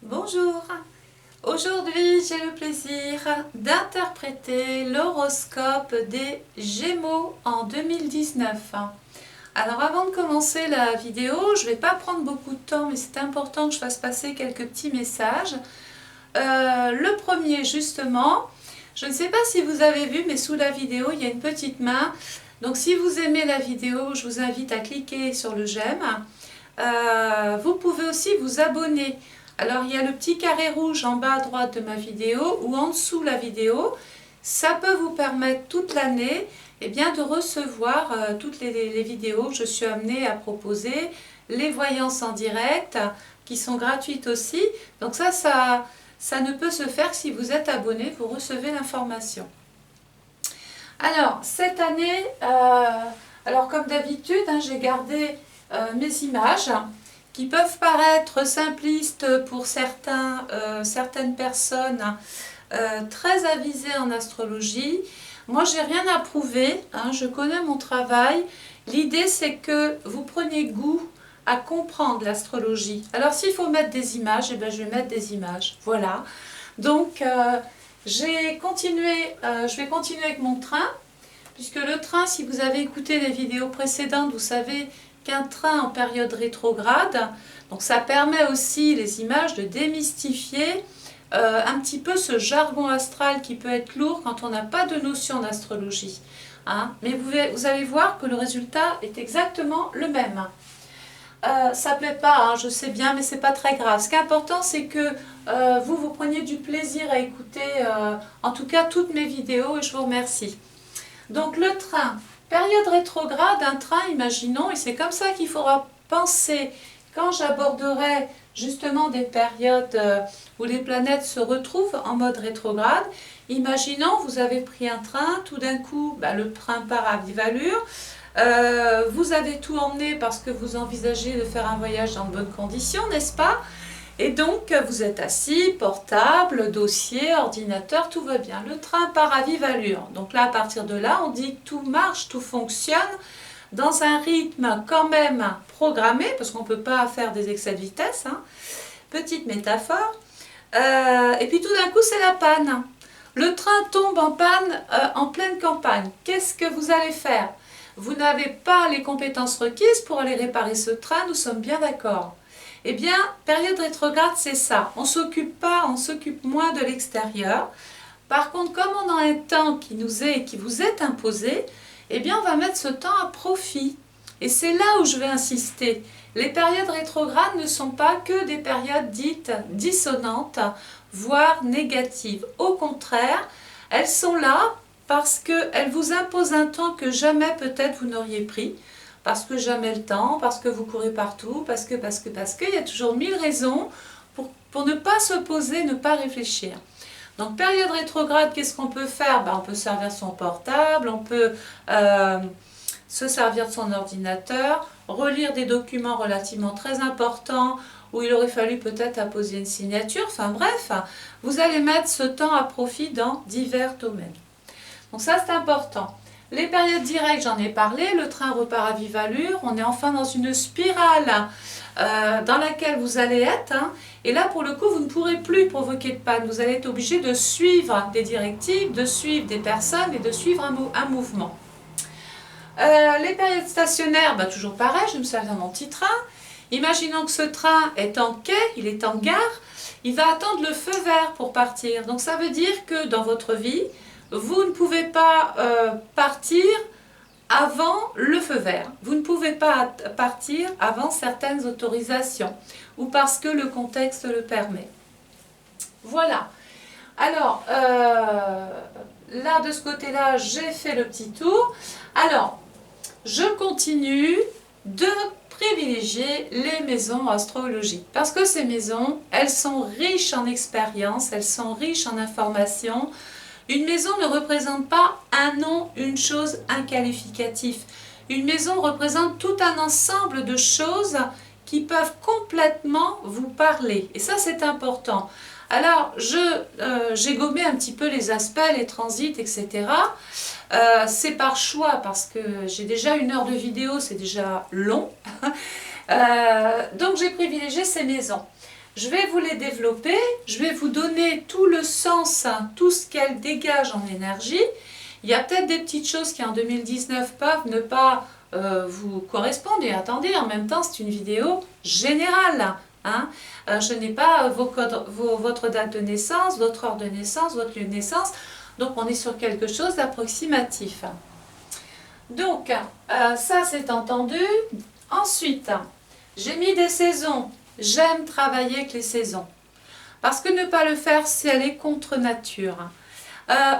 Bonjour, aujourd'hui j'ai le plaisir d'interpréter l'horoscope des Gémeaux en 2019. Alors avant de commencer la vidéo, je ne vais pas prendre beaucoup de temps, mais c'est important que je fasse passer quelques petits messages. Le premier justement, je ne sais pas si vous avez vu, mais sous la vidéo il y a une petite main. Donc si vous aimez la vidéo, je vous invite à cliquer sur le j'aime. Vous pouvez aussi vous abonner. Alors il y a le petit carré rouge en bas à droite de ma vidéo ou en dessous la vidéo. Ça peut vous permettre toute l'année de recevoir toutes les vidéos que je suis amenée à proposer, les voyances en direct qui sont gratuites aussi. Donc ça ne peut se faire que si vous êtes abonné, vous recevez l'information. Alors cette année, alors comme d'habitude, j'ai gardé mes images qui peuvent paraître simplistes pour certaines personnes très avisées en astrologie. Moi, j'ai rien à prouver, je connais mon travail. L'idée, c'est que vous preniez goût à comprendre l'astrologie. Alors, s'il faut mettre des images, je vais mettre des images. Voilà. Donc, je vais continuer avec mon train, puisque le train, si vous avez écouté les vidéos précédentes, vous savez qu'un train en période rétrograde, donc ça permet aussi les images de démystifier un petit peu ce jargon astral qui peut être lourd quand on n'a pas de notion d'astrologie. Mais vous allez voir que le résultat est exactement le même. Ça ne plaît pas, je sais bien, mais c'est pas très grave. Ce qui est important, c'est que vous preniez du plaisir à écouter en tout cas toutes mes vidéos et je vous remercie. Donc le train, période rétrograde, un train, imaginons, et c'est comme ça qu'il faudra penser quand j'aborderai justement des périodes où les planètes se retrouvent en mode rétrograde. Imaginons, vous avez pris un train, tout d'un coup, le train part à vive allure, vous avez tout emmené parce que vous envisagez de faire un voyage dans de bonnes conditions, n'est-ce pas ? Et donc, vous êtes assis, portable, dossier, ordinateur, tout va bien. Le train part à vive allure. Donc là, à partir de là, on dit que tout marche, tout fonctionne dans un rythme quand même programmé, parce qu'on ne peut pas faire des excès de vitesse. Petite métaphore. Et puis tout d'un coup, c'est la panne. Le train tombe en panne en pleine campagne. Qu'est-ce que vous allez faire? Vous n'avez pas les compétences requises pour aller réparer ce train, nous sommes bien d'accord. Eh bien, période rétrograde, c'est ça. On s'occupe moins de l'extérieur. Par contre, comme on a un temps qui vous est imposé, eh bien, on va mettre ce temps à profit. Et c'est là où je vais insister. Les périodes rétrogrades ne sont pas que des périodes dites dissonantes, voire négatives. Au contraire, elles sont là parce qu'elles vous imposent un temps que jamais peut-être vous n'auriez pris. Parce que jamais le temps, parce que vous courez partout, parce que, il y a toujours 1000 raisons pour ne pas se poser, ne pas réfléchir. Donc période rétrograde, qu'est-ce qu'on peut faire? On peut servir son portable, on peut se servir de son ordinateur, relire des documents relativement très importants où il aurait fallu peut-être apposer une signature, enfin bref, vous allez mettre ce temps à profit dans divers domaines. Donc ça c'est important. Les périodes directes, j'en ai parlé, le train repart à vive allure, on est enfin dans une spirale dans laquelle vous allez être, et là pour le coup vous ne pourrez plus provoquer de panne, vous allez être obligé de suivre des directives, de suivre des personnes et de suivre un mouvement. Les périodes stationnaires, toujours pareil, je me sers dans mon petit train. Imaginons que ce train est en quai, il est en gare, il va attendre le feu vert pour partir. Donc ça veut dire que dans votre vie, vous ne pouvez pas partir avant le feu vert. Vous ne pouvez pas partir avant certaines autorisations ou parce que le contexte le permet. Voilà. Alors, là de ce côté-là, j'ai fait le petit tour. Alors, je continue de privilégier les maisons astrologiques parce que ces maisons, elles sont riches en expérience, elles sont riches en informations. Une maison ne représente pas un nom, une chose, un qualificatif. Une maison représente tout un ensemble de choses qui peuvent complètement vous parler. Et ça, c'est important. Alors, j'ai gommé un petit peu les aspects, les transits, etc. C'est par choix parce que j'ai déjà 1 heure de vidéo, c'est déjà long. Donc, j'ai privilégié ces maisons. Je vais vous les développer, je vais vous donner tout le sens, hein, tout ce qu'elles dégagent en énergie. Il y a peut-être des petites choses qui en 2019 peuvent ne pas vous correspondre. Et attendez, en même temps, c'est une vidéo générale. Hein. Je n'ai pas votre date de naissance, votre heure de naissance, votre lieu de naissance. Donc on est sur quelque chose d'approximatif. Donc ça c'est entendu. Ensuite, j'ai mis des saisons. J'aime travailler avec les saisons. Parce que ne pas le faire, c'est aller contre nature.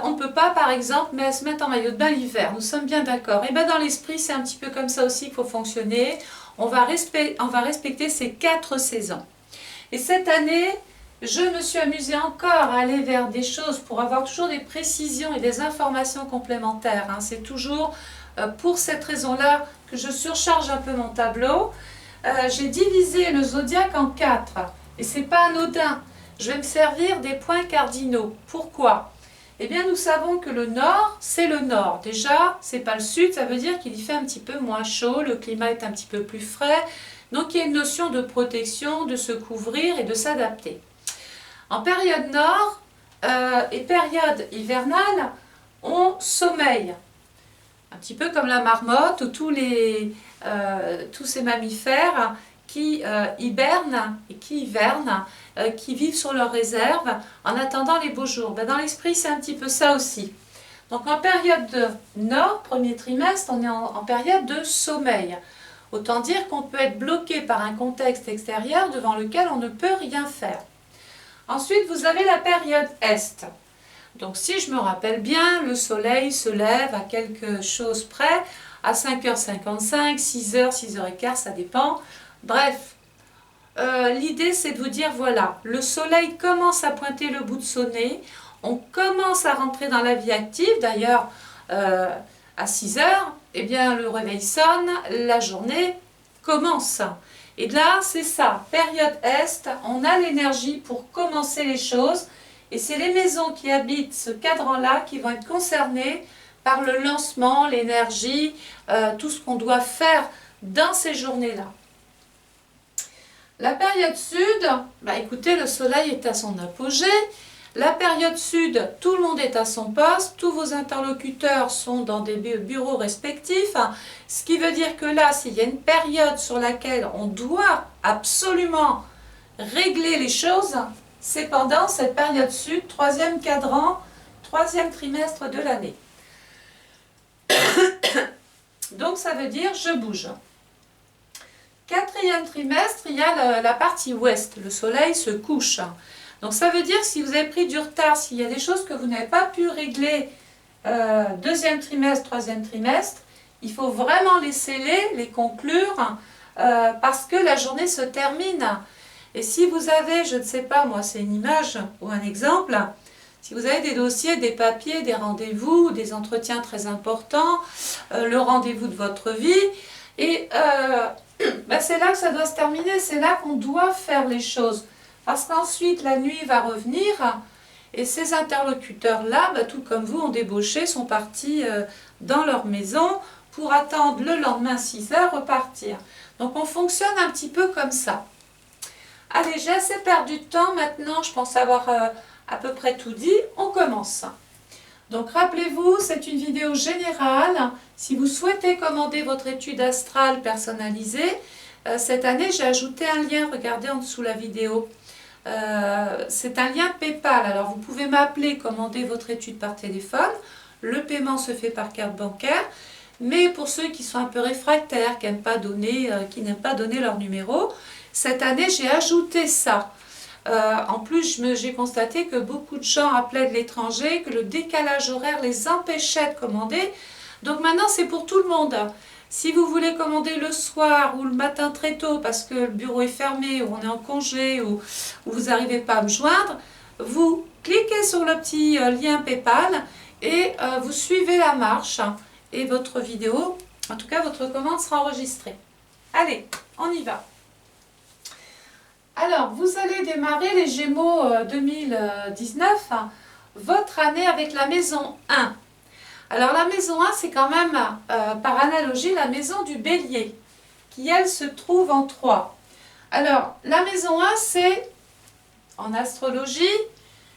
On ne peut pas, par exemple, se mettre en maillot de bain l'hiver. Nous sommes bien d'accord. Et bien dans l'esprit, c'est un petit peu comme ça aussi qu'il faut fonctionner. On va respecter ces 4 saisons. Et cette année, je me suis amusée encore à aller vers des choses pour avoir toujours des précisions et des informations complémentaires. Hein. C'est toujours pour cette raison-là que je surcharge un peu mon tableau. J'ai divisé le zodiaque en 4 et c'est pas anodin. Je vais me servir des points cardinaux. Pourquoi? Eh bien, nous savons que le nord, c'est le nord. Déjà, c'est pas le sud, ça veut dire qu'il y fait un petit peu moins chaud, le climat est un petit peu plus frais. Donc, il y a une notion de protection, de se couvrir et de s'adapter. En période nord et période hivernale, on sommeille. Un petit peu comme la marmotte ou tous ces mammifères qui hibernent et qui hivernent, qui vivent sur leurs réserves en attendant les beaux jours. Ben, dans l'esprit, c'est un petit peu ça aussi. Donc en période de nord, premier trimestre, on est en période de sommeil. Autant dire qu'on peut être bloqué par un contexte extérieur devant lequel on ne peut rien faire. Ensuite, vous avez la période est. Donc si je me rappelle bien, le soleil se lève à quelque chose près, à 5h55, 6h, 6h15, ça dépend. Bref, l'idée c'est de vous dire, voilà, le soleil commence à pointer le bout de son nez, on commence à rentrer dans la vie active, d'ailleurs à 6h, eh bien le réveil sonne, la journée commence. Et là, c'est ça, période est, on a l'énergie pour commencer les choses, et c'est les maisons qui habitent ce cadran-là qui vont être concernées par le lancement, l'énergie, tout ce qu'on doit faire dans ces journées-là. La période sud, bah écoutez, le soleil est à son apogée. La période sud, tout le monde est à son poste, tous vos interlocuteurs sont dans des bureaux respectifs, ce qui veut dire que là, s'il y a une période sur laquelle on doit absolument régler les choses, c'est pendant cette période sud, 3e cadran, 3e trimestre de l'année. Donc ça veut dire je bouge. 4e trimestre, il y a la partie ouest, le soleil se couche. Donc ça veut dire que si vous avez pris du retard, s'il y a des choses que vous n'avez pas pu régler 2e trimestre, 3e trimestre, il faut vraiment les sceller, les conclure, parce que la journée se termine. Et si vous avez, je ne sais pas, moi c'est une image ou un exemple, si vous avez des dossiers, des papiers, des rendez-vous, des entretiens très importants, le rendez-vous de votre vie, et ben c'est là que ça doit se terminer, c'est là qu'on doit faire les choses. Parce qu'ensuite la nuit va revenir, et ces interlocuteurs-là, ben, tout comme vous, ont débauché, sont partis dans leur maison pour attendre le lendemain 6h repartir. Donc on fonctionne un petit peu comme ça. Allez, j'ai assez perdu de temps maintenant, je pense avoir à peu près tout dit. On commence. Donc rappelez-vous, c'est une vidéo générale. Si vous souhaitez commander votre étude astrale personnalisée, cette année j'ai ajouté un lien, regardez en dessous la vidéo. C'est un lien PayPal, alors vous pouvez m'appeler, commander votre étude par téléphone. Le paiement se fait par carte bancaire. Mais pour ceux qui sont un peu réfractaires, qui n'aiment pas donner leur numéro, cette année, j'ai ajouté ça. En plus, j'ai constaté que beaucoup de gens appelaient de l'étranger, que le décalage horaire les empêchait de commander. Donc maintenant, c'est pour tout le monde. Si vous voulez commander le soir ou le matin très tôt parce que le bureau est fermé ou on est en congé ou vous n'arrivez pas à me joindre, vous cliquez sur le petit lien PayPal et vous suivez la marche et votre vidéo, en tout cas votre commande sera enregistrée. Allez, on y va. Alors, vous allez démarrer les Gémeaux 2019, votre année avec la maison 1. Alors, la maison 1, c'est quand même, par analogie, la maison du Bélier, qui, elle, se trouve en 3. Alors, la maison 1, c'est en astrologie,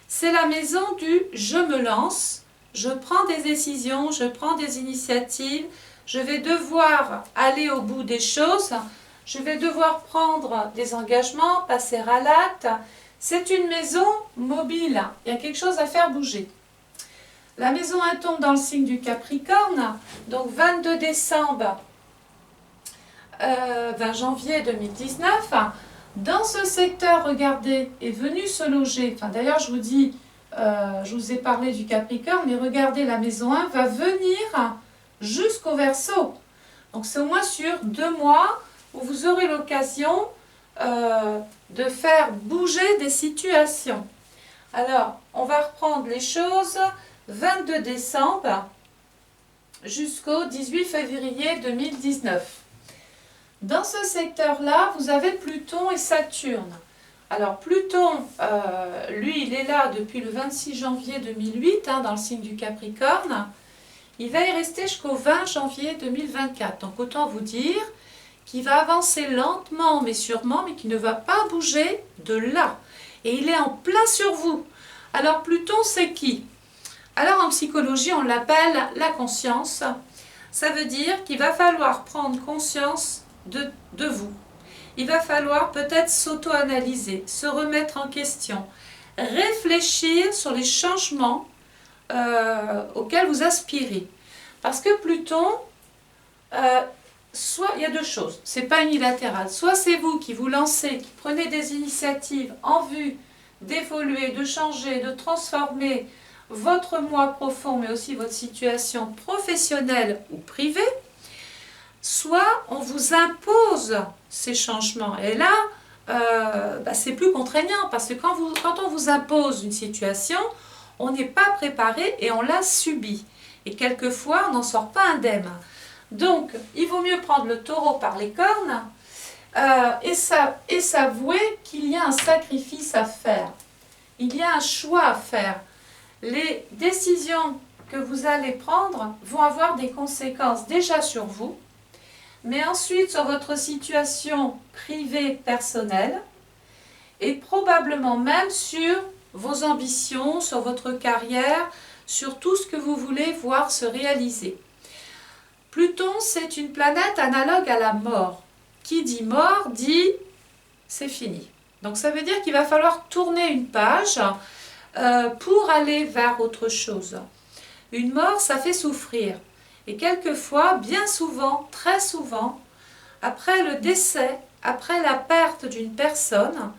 c'est la maison du je me lance, je prends des décisions, je prends des initiatives, je vais devoir aller au bout des choses, je vais devoir prendre des engagements, passer à l'acte. C'est une maison mobile, il y a quelque chose à faire bouger. La maison 1 tombe dans le signe du Capricorne, donc 22 décembre, 20 janvier 2019. Dans ce secteur, regardez, est venu se loger, d'ailleurs je vous dis, je vous ai parlé du Capricorne, mais regardez, la maison 1 va venir jusqu'au Verseau. Donc c'est au moins sur 2 mois où vous aurez l'occasion de faire bouger des situations. Alors, on va reprendre les choses, 22 décembre jusqu'au 18 février 2019. Dans ce secteur-là, vous avez Pluton et Saturne. Alors Pluton, lui, il est là depuis le 26 janvier 2008, dans le signe du Capricorne. Il va y rester jusqu'au 20 janvier 2024. Donc autant vous dire qu'il va avancer lentement mais sûrement, mais qu'il ne va pas bouger de là. Et il est en plein sur vous. Alors Pluton, c'est qui? Alors en psychologie, on l'appelle la conscience. Ça veut dire qu'il va falloir prendre conscience de vous. Il va falloir peut-être s'auto-analyser, se remettre en question, réfléchir sur les changements auxquels vous aspirez. Parce que Pluton, soit il y a 2 choses, c'est pas unilatéral. Soit c'est vous qui vous lancez, qui prenez des initiatives en vue d'évoluer, de changer, de transformer votre moi profond, mais aussi votre situation professionnelle ou privée. Soit on vous impose ces changements. Et là, c'est plus contraignant parce que quand on vous impose une situation, on n'est pas préparé et on la subit. Et quelquefois, on n'en sort pas indemne. Donc, il vaut mieux prendre le taureau par les cornes et s'avouer qu'il y a un sacrifice à faire. Il y a un choix à faire. Les décisions que vous allez prendre vont avoir des conséquences déjà sur vous, mais ensuite sur votre situation privée, personnelle, et probablement même sur vos ambitions, sur votre carrière, sur tout ce que vous voulez voir se réaliser. Pluton, c'est une planète analogue à la mort. Qui dit mort dit c'est fini. Donc ça veut dire qu'il va falloir tourner une page pour aller vers autre chose. Une mort, ça fait souffrir. Et quelquefois, bien souvent, très souvent, après le décès, après la perte d'une personne,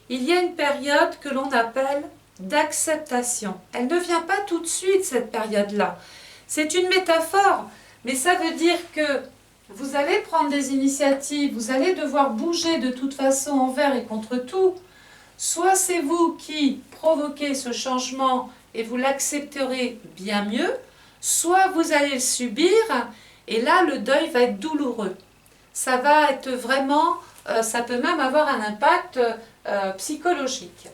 il y a une période que l'on appelle d'acceptation. Elle ne vient pas tout de suite, cette période-là. C'est une métaphore, mais ça veut dire que vous allez prendre des initiatives, vous allez devoir bouger de toute façon envers et contre tout. Soit c'est vous qui provoquez ce changement et vous l'accepterez bien mieux, soit vous allez le subir et là le deuil va être douloureux. Ça va être vraiment, ça peut même avoir un impact psychologique.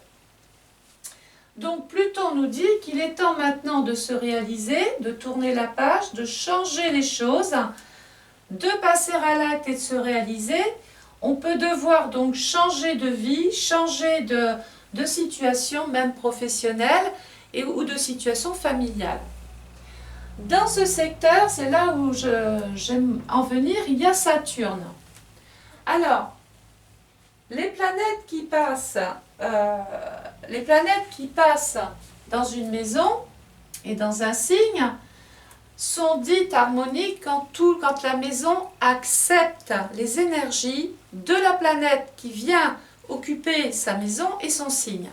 Donc Pluton nous dit qu'il est temps maintenant de se réaliser, de tourner la page, de changer les choses, de passer à l'acte et de se réaliser. On peut devoir donc changer de vie, changer de situation, même professionnelle, ou de situation familiale. Dans ce secteur, c'est là où j'aime en venir, il y a Saturne. Alors, les planètes qui passent dans une maison et dans un signe sont dites harmoniques quand la maison accepte les énergies de la planète qui vient occuper sa maison et son signe.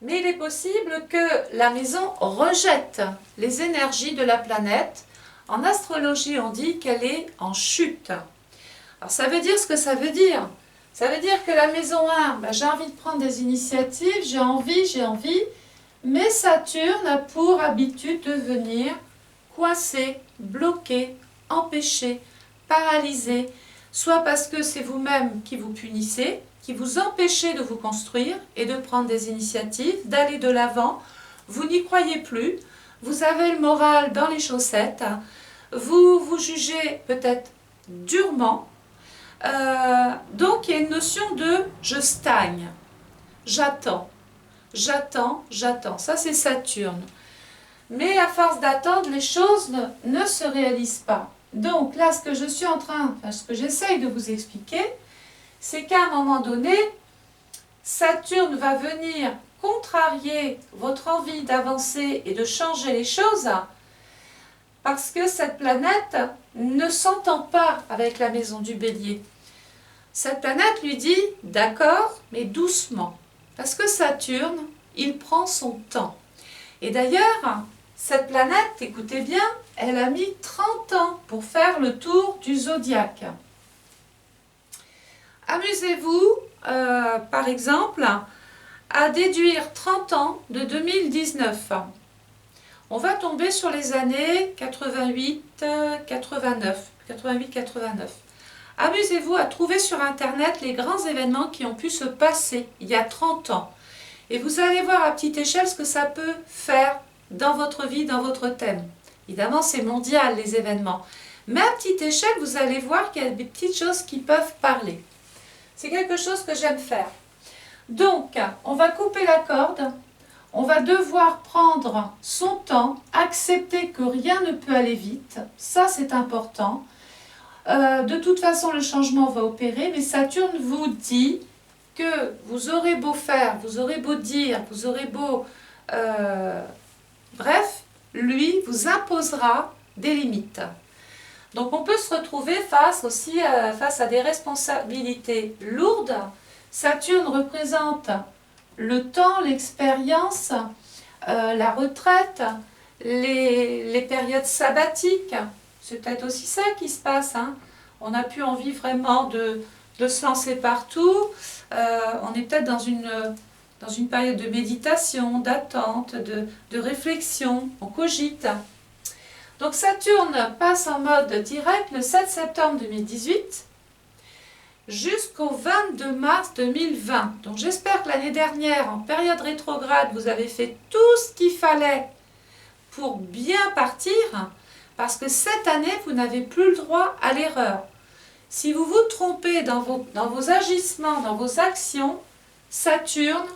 Mais il est possible que la maison rejette les énergies de la planète. En astrologie, on dit qu'elle est en chute. Alors ça veut dire ce que ça veut dire. Ça veut dire que la maison 1, j'ai envie de prendre des initiatives, j'ai envie, mais Saturne a pour habitude de venir coincer, bloquer, empêcher, paralyser, soit parce que c'est vous-même qui vous punissez, qui vous empêchez de vous construire et de prendre des initiatives, d'aller de l'avant, vous n'y croyez plus, vous avez le moral dans les chaussettes, vous vous jugez peut-être durement, donc il y a une notion de « je stagne ». j'attends, j'attends, j'attends. Ça, c'est Saturne. Mais à force d'attendre, les choses ne se réalisent pas. Donc là, ce que je suis en train, enfin, ce que j'essaye de vous expliquer, c'est qu'à un moment donné, Saturne va venir contrarier votre envie d'avancer et de changer les choses parce que cette planète ne s'entend pas avec la maison du Bélier. Cette planète lui dit « d'accord, mais doucement ». Parce que Saturne, il prend son temps. Et d'ailleurs, cette planète, écoutez bien, elle a mis 30 ans pour faire le tour du zodiaque. Amusez-vous, par exemple, à déduire 30 ans de 2019. On va tomber sur les années 88-89. Amusez-vous à trouver sur Internet les grands événements qui ont pu se passer il y a 30 ans. Et vous allez voir à petite échelle ce que ça peut faire dans votre vie, dans votre thème. Évidemment, c'est mondial les événements. Mais à petite échelle, vous allez voir qu'il y a des petites choses qui peuvent parler. C'est quelque chose que j'aime faire. Donc, on va couper la corde. On va devoir prendre son temps, accepter que rien ne peut aller vite. Ça, c'est important. De toute façon, le changement va opérer, mais Saturne vous dit que vous aurez beau faire, vous aurez beau dire, vous aurez beau... bref, lui vous imposera des limites. Donc on peut se retrouver face à des responsabilités lourdes. Saturne représente le temps, l'expérience, la retraite, les périodes sabbatiques. C'est peut-être aussi ça qui se passe. Hein. On n'a plus envie vraiment de se lancer partout. On est peut-être dans une période de méditation, d'attente, de réflexion. On cogite. Donc Saturne passe en mode direct le 7 septembre 2018 jusqu'au 22 mars 2020. Donc j'espère que l'année dernière, en période rétrograde, vous avez fait tout ce qu'il fallait pour bien partir, parce que cette année, vous n'avez plus le droit à l'erreur. Si vous vous trompez dans vos agissements, dans vos actions, Saturne,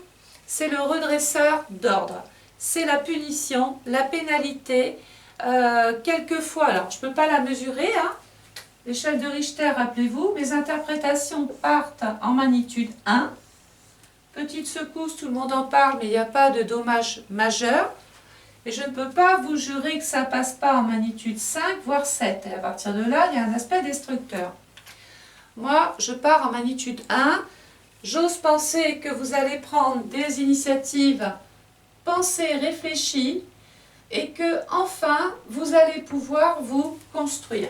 c'est le redresseur d'ordre. C'est la punition, la pénalité. Quelquefois, alors je ne peux pas la mesurer, hein. L'échelle de Richter, rappelez-vous, mes interprétations partent en magnitude 1. Petite secousse, tout le monde en parle, mais il n'y a pas de dommage majeur. Et je ne peux pas vous jurer que ça ne passe pas en magnitude 5, voire 7. Et à partir de là, il y a un aspect destructeur. Moi, je pars en magnitude 1. J'ose penser que vous allez prendre des initiatives pensées, réfléchies, et que enfin, vous allez pouvoir vous construire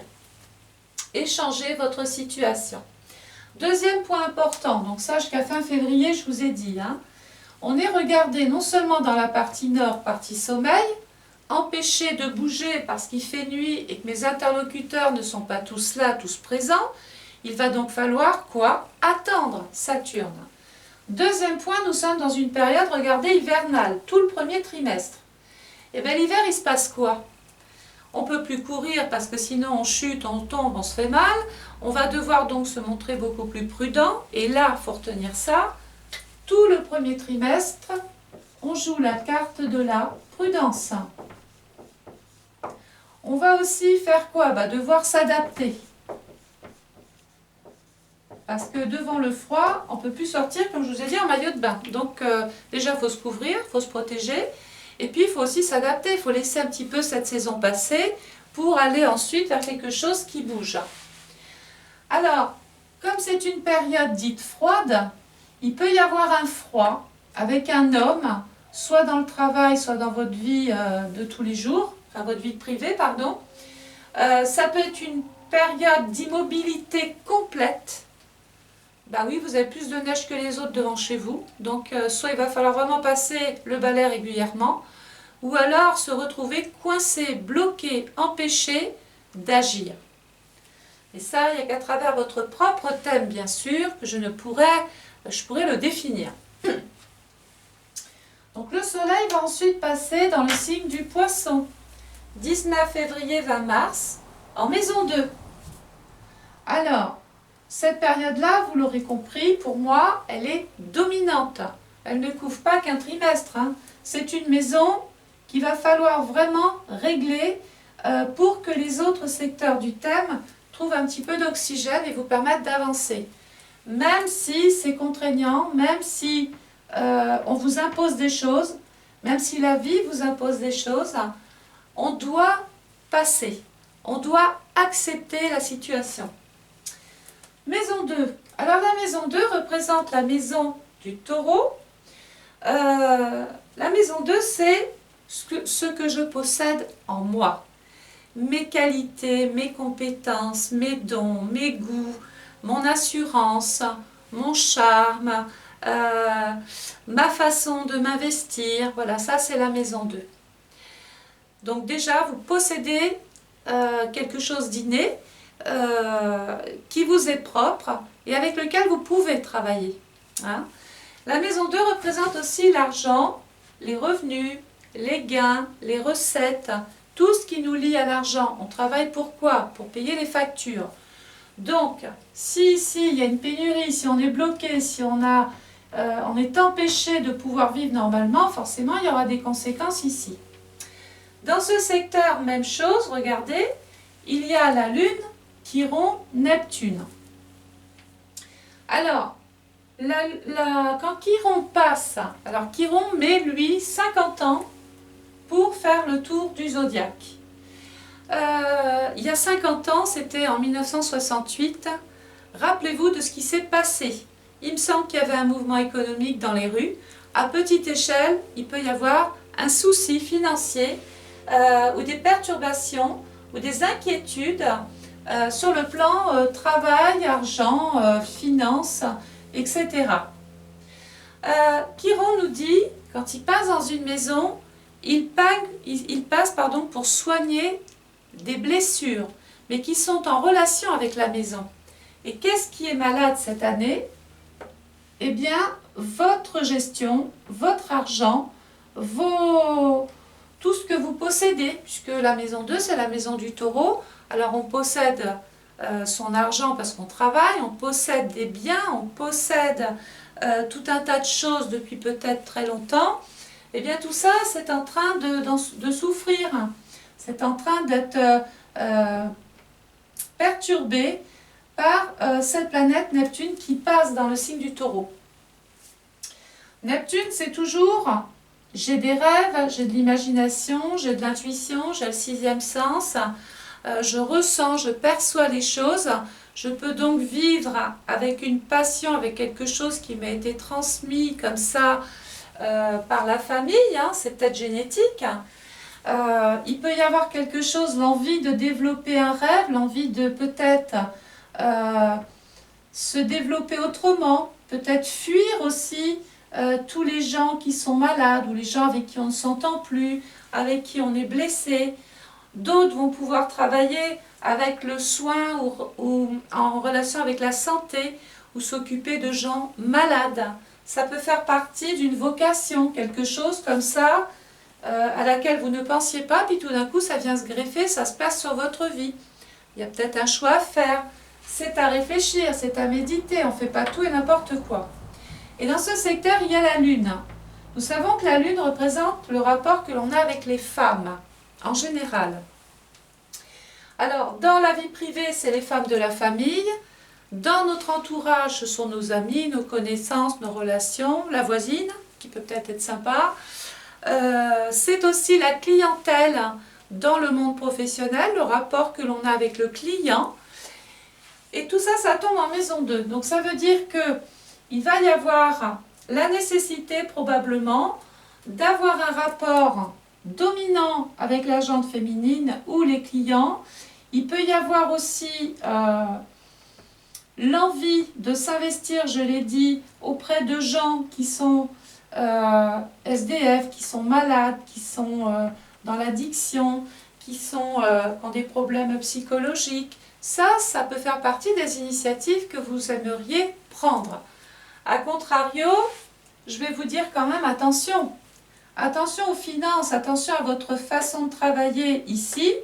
et changer votre situation. Deuxième point important, donc ça jusqu'à fin février, je vous ai dit, hein, on est regardé non seulement dans la partie nord, partie sommeil, empêché de bouger parce qu'il fait nuit et que mes interlocuteurs ne sont pas tous là, tous présents. Il va donc falloir quoi? Attendre Saturne. Deuxième point, nous sommes dans une période, regardez, hivernale, tout le premier trimestre. Et bien l'hiver, il se passe quoi? On ne peut plus courir parce que sinon on chute, on tombe, on se fait mal. On va devoir donc se montrer beaucoup plus prudent. Et là, il faut retenir ça. Tout le premier trimestre, on joue la carte de la prudence. On va aussi faire quoi? Devoir s'adapter. Parce que devant le froid, on ne peut plus sortir, comme je vous ai dit, en maillot de bain. Donc déjà, il faut se couvrir, il faut se protéger. Et puis, il faut aussi s'adapter. Il faut laisser un petit peu cette saison passer pour aller ensuite vers quelque chose qui bouge. Alors, comme c'est une période dite froide, il peut y avoir un froid avec un homme, soit dans le travail, soit dans votre vie de tous les jours, enfin votre vie privée, pardon. Ça peut être une période d'immobilité complète. Ben oui, vous avez plus de neige que les autres devant chez vous. Donc, soit il va falloir vraiment passer le balai régulièrement, ou alors se retrouver coincé, bloqué, empêché d'agir. Et ça, il n'y a qu'à travers votre propre thème, bien sûr, que je pourrais le définir. Donc, le soleil va ensuite passer dans le signe du Poisson. 19 février, 20 mars, en maison 2. Alors, cette période-là, vous l'aurez compris, pour moi, elle est dominante. elle ne couvre pas qu'un trimestre, hein. C'est une maison qu'il va falloir vraiment régler pour que les autres secteurs du thème trouvent un petit peu d'oxygène et vous permettent d'avancer. Même si c'est contraignant, même si on vous impose des choses, même si la vie vous impose des choses, on doit passer, on doit accepter la situation. Maison 2. Alors la maison 2 représente la maison du taureau. La maison 2, c'est ce que je possède en moi. Mes qualités, mes compétences, mes dons, mes goûts, mon assurance, mon charme, ma façon de m'investir. Voilà, ça c'est la maison 2. Donc déjà, vous possédez quelque chose d'inné qui vous est propre et avec lequel vous pouvez travailler. Hein. La maison 2 représente aussi l'argent, les revenus, les gains, les recettes, tout ce qui nous lie à l'argent. On travaille pour quoi? Pour payer les factures. Donc, si ici il y a une pénurie, si on est bloqué, si on est empêché de pouvoir vivre normalement, forcément il y aura des conséquences ici. Dans ce secteur, même chose, regardez, il y a la Lune, Chiron, Neptune. Alors, quand Chiron passe, alors Chiron met lui 50 ans pour faire le tour du zodiaque. Il y a 50 ans, c'était en 1968, rappelez-vous de ce qui s'est passé. Il me semble qu'il y avait un mouvement économique dans les rues. À petite échelle, il peut y avoir un souci financier ou des perturbations ou des inquiétudes sur le plan travail, argent, finances, etc. Chiron nous dit, quand il passe dans une maison, il passe pour soigner des blessures, mais qui sont en relation avec la maison. Et qu'est-ce qui est malade cette année? Eh bien, votre gestion, votre argent, tout ce que vous possédez, puisque la maison 2, c'est la maison du taureau. Alors, on possède son argent parce qu'on travaille, on possède des biens, on possède tout un tas de choses depuis peut-être très longtemps. Eh bien, tout ça, c'est en train de souffrir. C'est en train d'être perturbé par cette planète Neptune qui passe dans le signe du taureau. Neptune, c'est toujours, j'ai des rêves, j'ai de l'imagination, j'ai de l'intuition, j'ai le sixième sens, je ressens, je perçois les choses, je peux donc vivre avec une passion, avec quelque chose qui m'a été transmis comme ça par la famille, hein, c'est peut-être génétique. Il peut y avoir quelque chose, l'envie de développer un rêve, l'envie de peut-être se développer autrement, peut-être fuir aussi tous les gens qui sont malades ou les gens avec qui on ne s'entend plus, avec qui on est blessé. D'autres vont pouvoir travailler avec le soin ou en relation avec la santé ou s'occuper de gens malades. Ça peut faire partie d'une vocation, quelque chose comme ça, à laquelle vous ne pensiez pas, puis tout d'un coup ça vient se greffer, ça se place sur votre vie. Il y a peut-être un choix à faire, c'est à réfléchir, c'est à méditer, on ne fait pas tout et n'importe quoi. Et dans ce secteur, il y a la Lune. Nous savons que la Lune représente le rapport que l'on a avec les femmes, en général. Alors, dans la vie privée, c'est les femmes de la famille. Dans notre entourage, ce sont nos amis, nos connaissances, nos relations, la voisine, qui peut peut-être être sympa. C'est aussi la clientèle dans le monde professionnel, le rapport que l'on a avec le client. Et tout ça, ça tombe en maison 2. Donc ça veut dire qu'il va y avoir la nécessité probablement d'avoir un rapport dominant avec la gente féminine ou les clients. Il peut y avoir aussi l'envie de s'investir, je l'ai dit, auprès de gens qui sont SDF, qui sont malades, qui sont dans l'addiction, qui ont des problèmes psychologiques. Ça peut faire partie des initiatives que vous aimeriez prendre. A contrario, je vais vous dire quand même attention. Attention aux finances, attention à votre façon de travailler ici.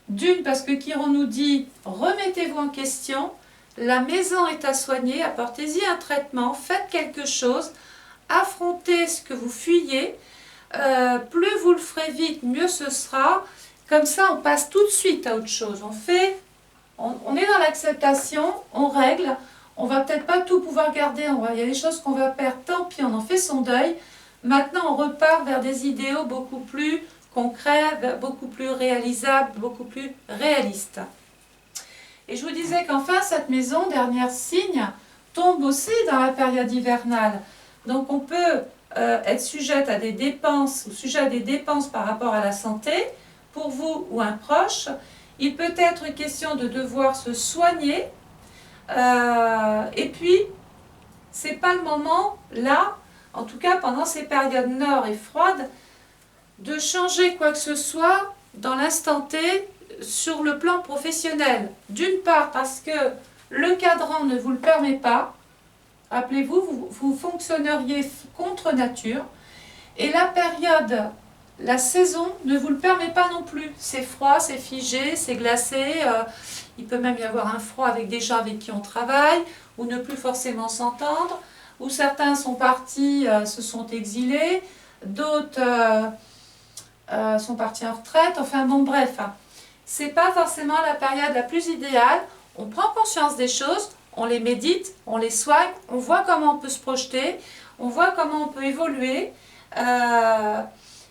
D'une, parce que Chiron nous dit, remettez-vous en question, la maison est à soigner, apportez-y un traitement, faites quelque chose, affronter ce que vous fuyez. Plus vous le ferez vite, mieux ce sera. Comme ça, on passe tout de suite à autre chose. On est dans l'acceptation, on règle. On va peut-être pas tout pouvoir garder. Il y a des choses qu'on va perdre, tant pis, on en fait son deuil. Maintenant, on repart vers des idéaux beaucoup plus concrets, beaucoup plus réalisables, beaucoup plus réalistes. Et je vous disais qu'enfin, cette maison, dernier signe, tombe aussi dans la période hivernale. Donc on peut être sujette à des dépenses, ou sujet à des dépenses par rapport à la santé, pour vous ou un proche. Il peut être question de devoir se soigner. Et puis, c'est pas le moment, là, en tout cas pendant ces périodes nord et froides, de changer quoi que ce soit dans l'instant T sur le plan professionnel. D'une part parce que le cadran ne vous le permet pas. Rappelez-vous, vous fonctionneriez contre nature. Et la période, la saison ne vous le permet pas non plus. C'est froid, c'est figé, c'est glacé. Il peut même y avoir un froid avec des gens avec qui on travaille, ou ne plus forcément s'entendre, ou certains sont partis, se sont exilés, d'autres sont partis en retraite. Enfin bon, bref, c'est pas forcément la période la plus idéale. On prend conscience des choses, on les médite, on les soigne, on voit comment on peut se projeter, on voit comment on peut évoluer.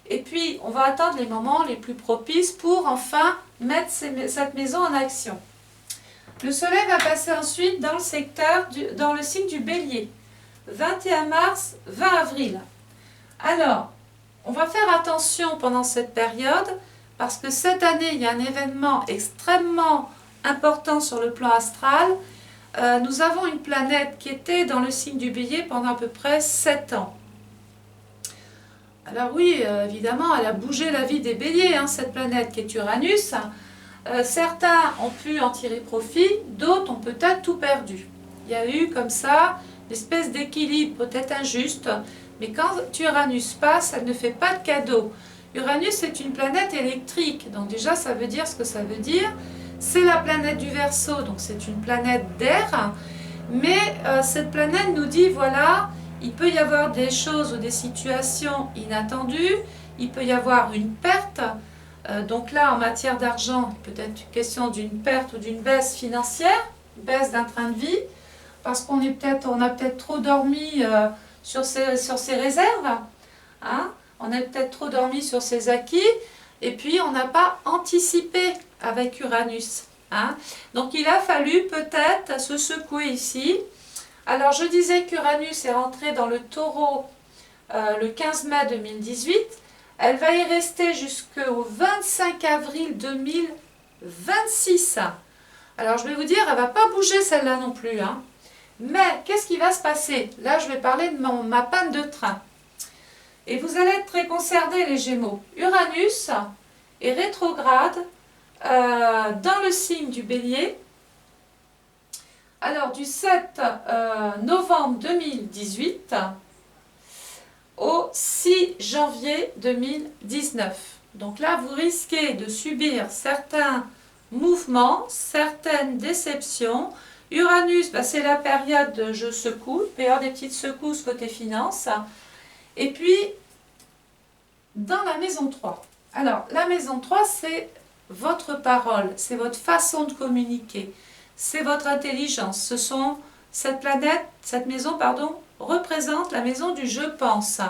Et puis, on va attendre les moments les plus propices pour enfin mettre cette maison en action. Le soleil va passer ensuite dans le secteur, dans le signe du Bélier. 21 mars, 20 avril. Alors, on va faire attention pendant cette période parce que cette année, il y a un événement extrêmement important sur le plan astral. Nous avons une planète qui était dans le signe du Bélier pendant à peu près 7 ans. Alors oui, évidemment, elle a bougé la vie des béliers, cette planète qui est Uranus. Certains ont pu en tirer profit, d'autres ont peut-être tout perdu. Il y a eu comme ça une espèce d'équilibre peut-être injuste, mais quand Uranus passe, elle ne fait pas de cadeau. Uranus est une planète électrique, donc déjà ça veut dire ce que ça veut dire. C'est la planète du Verseau, donc c'est une planète d'air, mais cette planète nous dit, voilà, il peut y avoir des choses ou des situations inattendues, il peut y avoir une perte, donc là en matière d'argent, peut-être question d'une perte ou d'une baisse financière, baisse d'un train de vie, parce qu'on a peut-être trop dormi sur ses réserves, on a peut-être trop dormi sur ses acquis, et puis on n'a pas anticipé avec Uranus. Donc il a fallu peut-être se secouer ici. Alors je disais qu'Uranus est rentrée dans le Taureau le 15 mai 2018. Elle va y rester jusqu'au 25 avril 2026. Alors je vais vous dire, elle ne va pas bouger celle-là non plus. Mais qu'est-ce qui va se passer? Là je vais parler de ma panne de train. Et vous allez être très concernés les Gémeaux. Uranus est rétrograde dans le signe du Bélier. Alors du 7 novembre 2018 au 6 janvier 2019. Donc là, vous risquez de subir certains mouvements, certaines déceptions. Uranus, c'est la période de je secoue, il peut y avoir des petites secousses côté finance. Et puis, dans la maison 3. Alors, la maison 3, c'est votre parole, c'est votre façon de communiquer, c'est votre intelligence. Cette maison, représente la maison du je pense.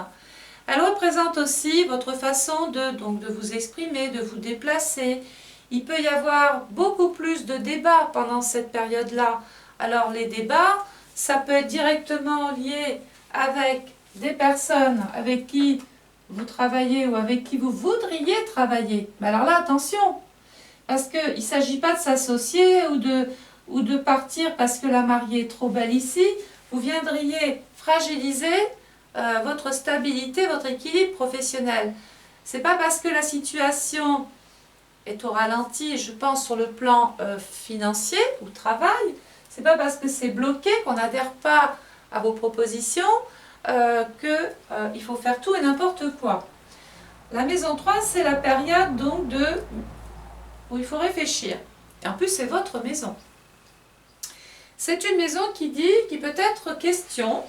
Elle représente aussi votre façon de vous exprimer, de vous déplacer. Il peut y avoir beaucoup plus de débats pendant cette période-là. Alors les débats, ça peut être directement lié avec des personnes avec qui vous travaillez ou avec qui vous voudriez travailler. Mais alors là, attention, parce qu'il ne s'agit pas de s'associer ou de partir parce que la mariée est trop belle ici. Vous viendriez fragiliser votre stabilité, votre équilibre professionnel. Ce n'est pas parce que la situation est au ralenti, je pense sur le plan financier ou travail, c'est pas parce que c'est bloqué qu'on n'adhère pas à vos propositions qu'il faut faire tout et n'importe quoi. La maison 3, c'est la période donc où il faut réfléchir. Et en plus, c'est votre maison. C'est une maison qui peut être question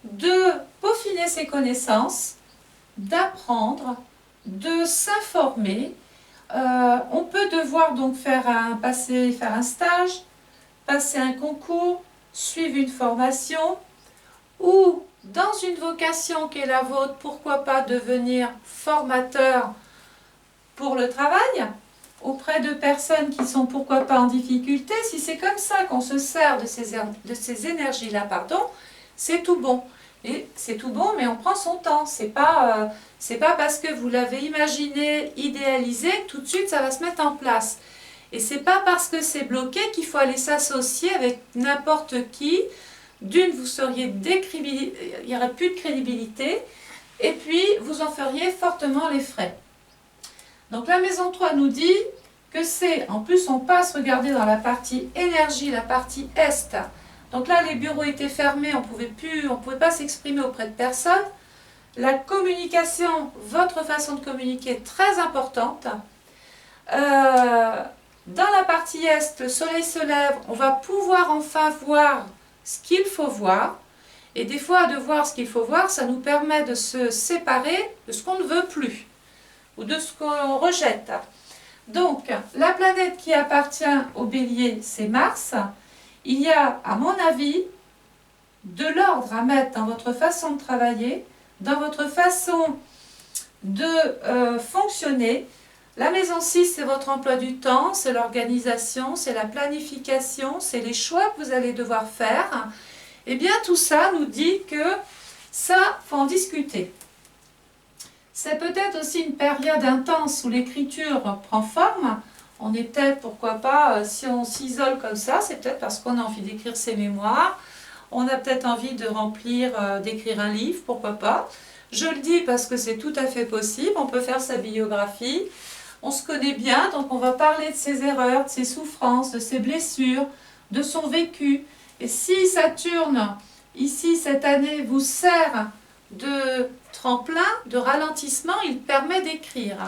de peaufiner d'affiner ses connaissances, d'apprendre, de s'informer. On peut devoir donc faire un stage, passer un concours, suivre une formation, ou dans une vocation qui est la vôtre, pourquoi pas devenir formateur pour le travail auprès de personnes qui sont pourquoi pas en difficulté. Si c'est comme ça qu'on se sert de ces énergies-là, pardon, c'est tout bon. Et c'est tout bon, mais on prend son temps. C'est pas parce que vous l'avez imaginé, idéalisé, que tout de suite ça va se mettre en place. Et c'est pas parce que c'est bloqué qu'il faut aller s'associer avec n'importe qui. D'une, vous seriez il n'y aurait plus de crédibilité, et puis vous en feriez fortement les frais. Donc la maison 3 nous dit que c'est, en plus on passe, regardez dans la partie énergie, la partie est. Donc là les bureaux étaient fermés, on pouvait pas s'exprimer auprès de personne. La communication, votre façon de communiquer est très importante. Dans la partie est, le soleil se lève, on va pouvoir enfin voir ce qu'il faut voir. Et des fois, de voir ce qu'il faut voir, ça nous permet de se séparer de ce qu'on ne veut plus ou de ce qu'on rejette. Donc, la planète qui appartient au Bélier, c'est Mars. Il y a, à mon avis, de l'ordre à mettre dans votre façon de travailler, dans votre façon de fonctionner. La maison 6, c'est votre emploi du temps, c'est l'organisation, c'est la planification, c'est les choix que vous allez devoir faire. Eh bien, tout ça nous dit que ça, faut en discuter. C'est peut-être aussi une période intense où l'écriture prend forme. On est peut-être, pourquoi pas, si on s'isole comme ça, c'est peut-être parce qu'on a envie d'écrire ses mémoires. On a peut-être envie de d'écrire un livre, pourquoi pas. Je le dis parce que c'est tout à fait possible. On peut faire sa biographie. On se connaît bien, donc on va parler de ses erreurs, de ses souffrances, de ses blessures, de son vécu. Et si Saturne, ici, cette année, vous sert de tremplin, de ralentissement, il permet d'écrire.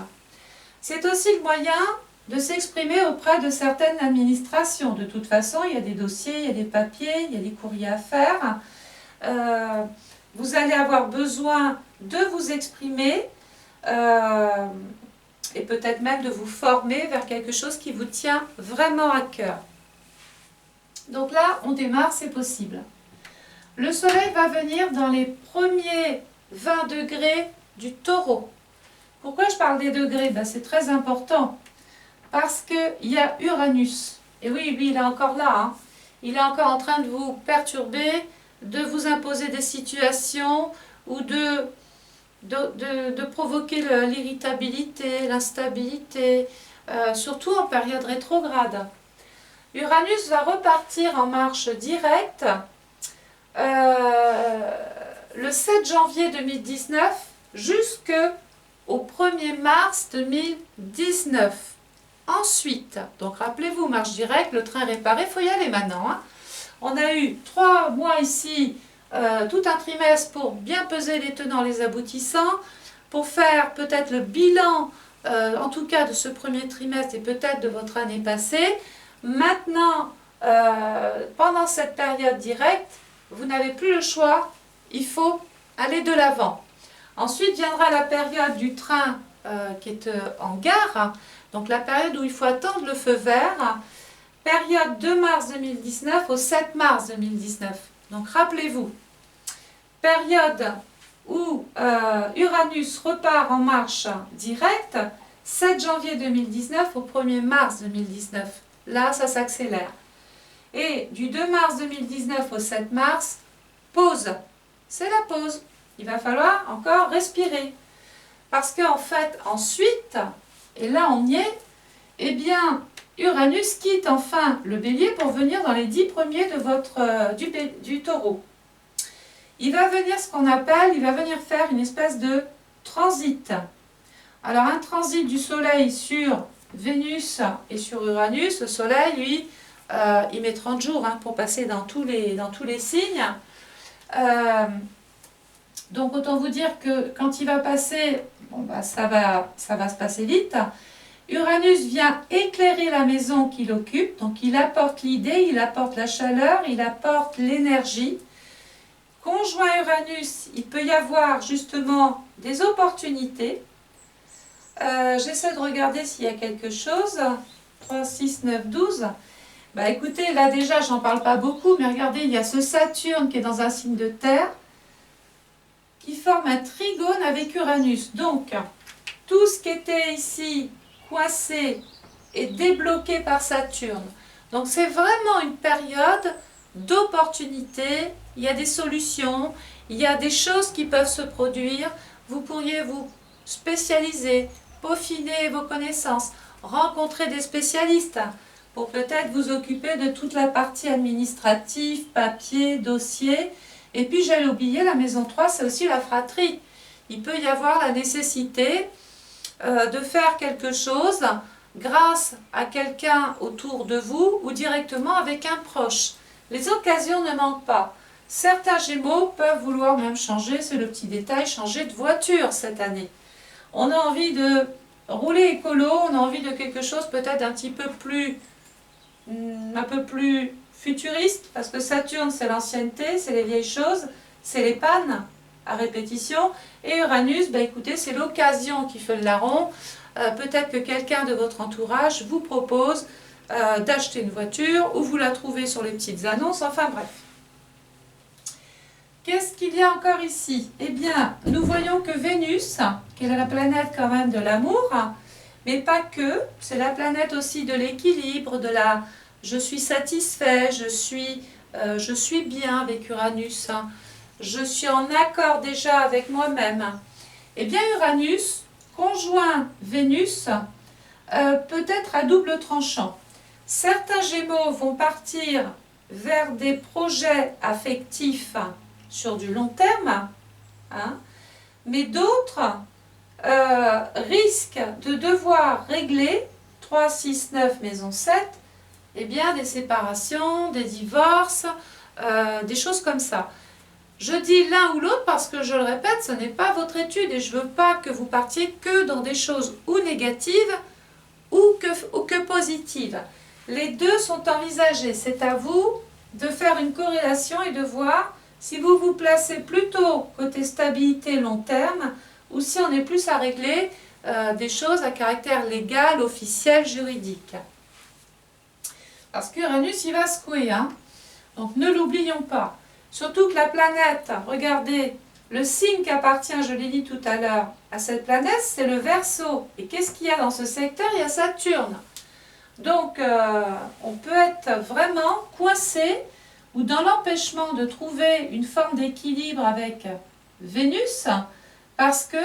C'est aussi le moyen de s'exprimer auprès de certaines administrations. De toute façon, il y a des dossiers, il y a des papiers, il y a des courriers à faire. Vous allez avoir besoin de vous exprimer et peut-être même de vous former vers quelque chose qui vous tient vraiment à cœur. Donc là, on démarre, c'est possible. Le soleil va venir dans les premiers 20 degrés du Taureau. Pourquoi je parle des degrés? C'est très important. Parce qu'il y a Uranus. Et oui, lui, il est encore là. Hein. Il est encore en train de vous perturber, de vous imposer des situations ou de provoquer l'irritabilité, l'instabilité, surtout en période rétrograde. Uranus va repartir en marche directe le 7 janvier 2019 jusqu'au 1er mars 2019. Ensuite, donc rappelez-vous, marche directe, le train réparé, il faut y aller maintenant. Hein. On a eu 3 mois ici, tout un trimestre pour bien peser les tenants, les aboutissants, pour faire peut-être le bilan, en tout cas de ce premier trimestre et peut-être de votre année passée. Maintenant, pendant cette période directe, vous n'avez plus le choix, il faut aller de l'avant. Ensuite viendra la période du train qui est en gare, donc la période où il faut attendre le feu vert, période de mars 2019 au 7 mars 2019. Donc rappelez-vous, période où Uranus repart en marche directe, 7 janvier 2019 au 1er mars 2019. Là, ça s'accélère. Et du 2 mars 2019 au 7 mars, pause. C'est la pause. Il va falloir encore respirer. Parce qu'en fait, ensuite, et là on y est, eh bien, Uranus quitte enfin le Bélier pour venir dans les 10 premiers de du Taureau. Il va venir il va venir faire une espèce de transit. Alors un transit du Soleil sur Vénus et sur Uranus, le Soleil, lui, il met 30 jours pour passer dans tous les signes. Donc autant vous dire que quand il va passer, ça va se passer vite. Uranus vient éclairer la maison qu'il occupe, donc il apporte l'idée, il apporte la chaleur, il apporte l'énergie. conjoint Uranus, il peut y avoir justement des opportunités. J'essaie de regarder s'il y a quelque chose. 3, 6, 9, 12. Bah écoutez, là déjà, j'en parle pas beaucoup, mais regardez, il y a ce Saturne qui est dans un signe de terre, qui forme un trigone avec Uranus. Donc, tout ce qui était ici coincé est débloqué par Saturne. Donc, c'est vraiment une période d'opportunités. Il y a des solutions, il y a des choses qui peuvent se produire. Vous pourriez vous spécialiser, peaufiner vos connaissances, rencontrer des spécialistes pour peut-être vous occuper de toute la partie administrative, papier, dossier. Et puis, j'allais oublier, la maison 3, c'est aussi la fratrie. Il peut y avoir la nécessité de faire quelque chose grâce à quelqu'un autour de vous ou directement avec un proche. Les occasions ne manquent pas. Certains Gémeaux peuvent vouloir même changer, c'est le petit détail, changer de voiture cette année. On a envie de rouler écolo, on a envie de quelque chose peut-être un peu plus futuriste, parce que Saturne c'est l'ancienneté, c'est les vieilles choses, c'est les pannes à répétition, et Uranus, bah écoutez, c'est l'occasion qui fait le larron. Peut-être que quelqu'un de votre entourage vous propose d'acheter une voiture, ou vous la trouvez sur les petites annonces, enfin bref. Qu'est-ce qu'il y a encore ici? Eh bien, nous voyons que Vénus, qui est la planète quand même de l'amour, mais pas que, c'est la planète aussi de l'équilibre, de la je suis satisfait, je suis bien avec Uranus, je suis en accord déjà avec moi-même. Eh bien, Uranus, conjoint Vénus, peut être à double tranchant. Certains Gémeaux vont partir vers des projets affectifs sur du long terme, hein, mais d'autres risquent de devoir régler 3, 6, 9, maison 7, eh bien, des séparations, des divorces, des choses comme ça. Je dis l'un ou l'autre parce que, je le répète, ce n'est pas votre étude et je ne veux pas que vous partiez que dans des choses ou négatives ou que positives. Les deux sont envisagés. C'est à vous de faire une corrélation et de voir si vous vous placez plutôt côté stabilité long terme ou si on est plus à régler des choses à caractère légal, officiel, juridique. Parce qu'Uranus, il va secouer, hein. Donc ne l'oublions pas. Surtout que la planète, regardez, le signe qui appartient, je l'ai dit tout à l'heure, à cette planète, c'est le Verseau. Et qu'est-ce qu'il y a dans ce secteur? Il y a Saturne. Donc, on peut être vraiment coincé ou dans l'empêchement de trouver une forme d'équilibre avec Vénus, parce que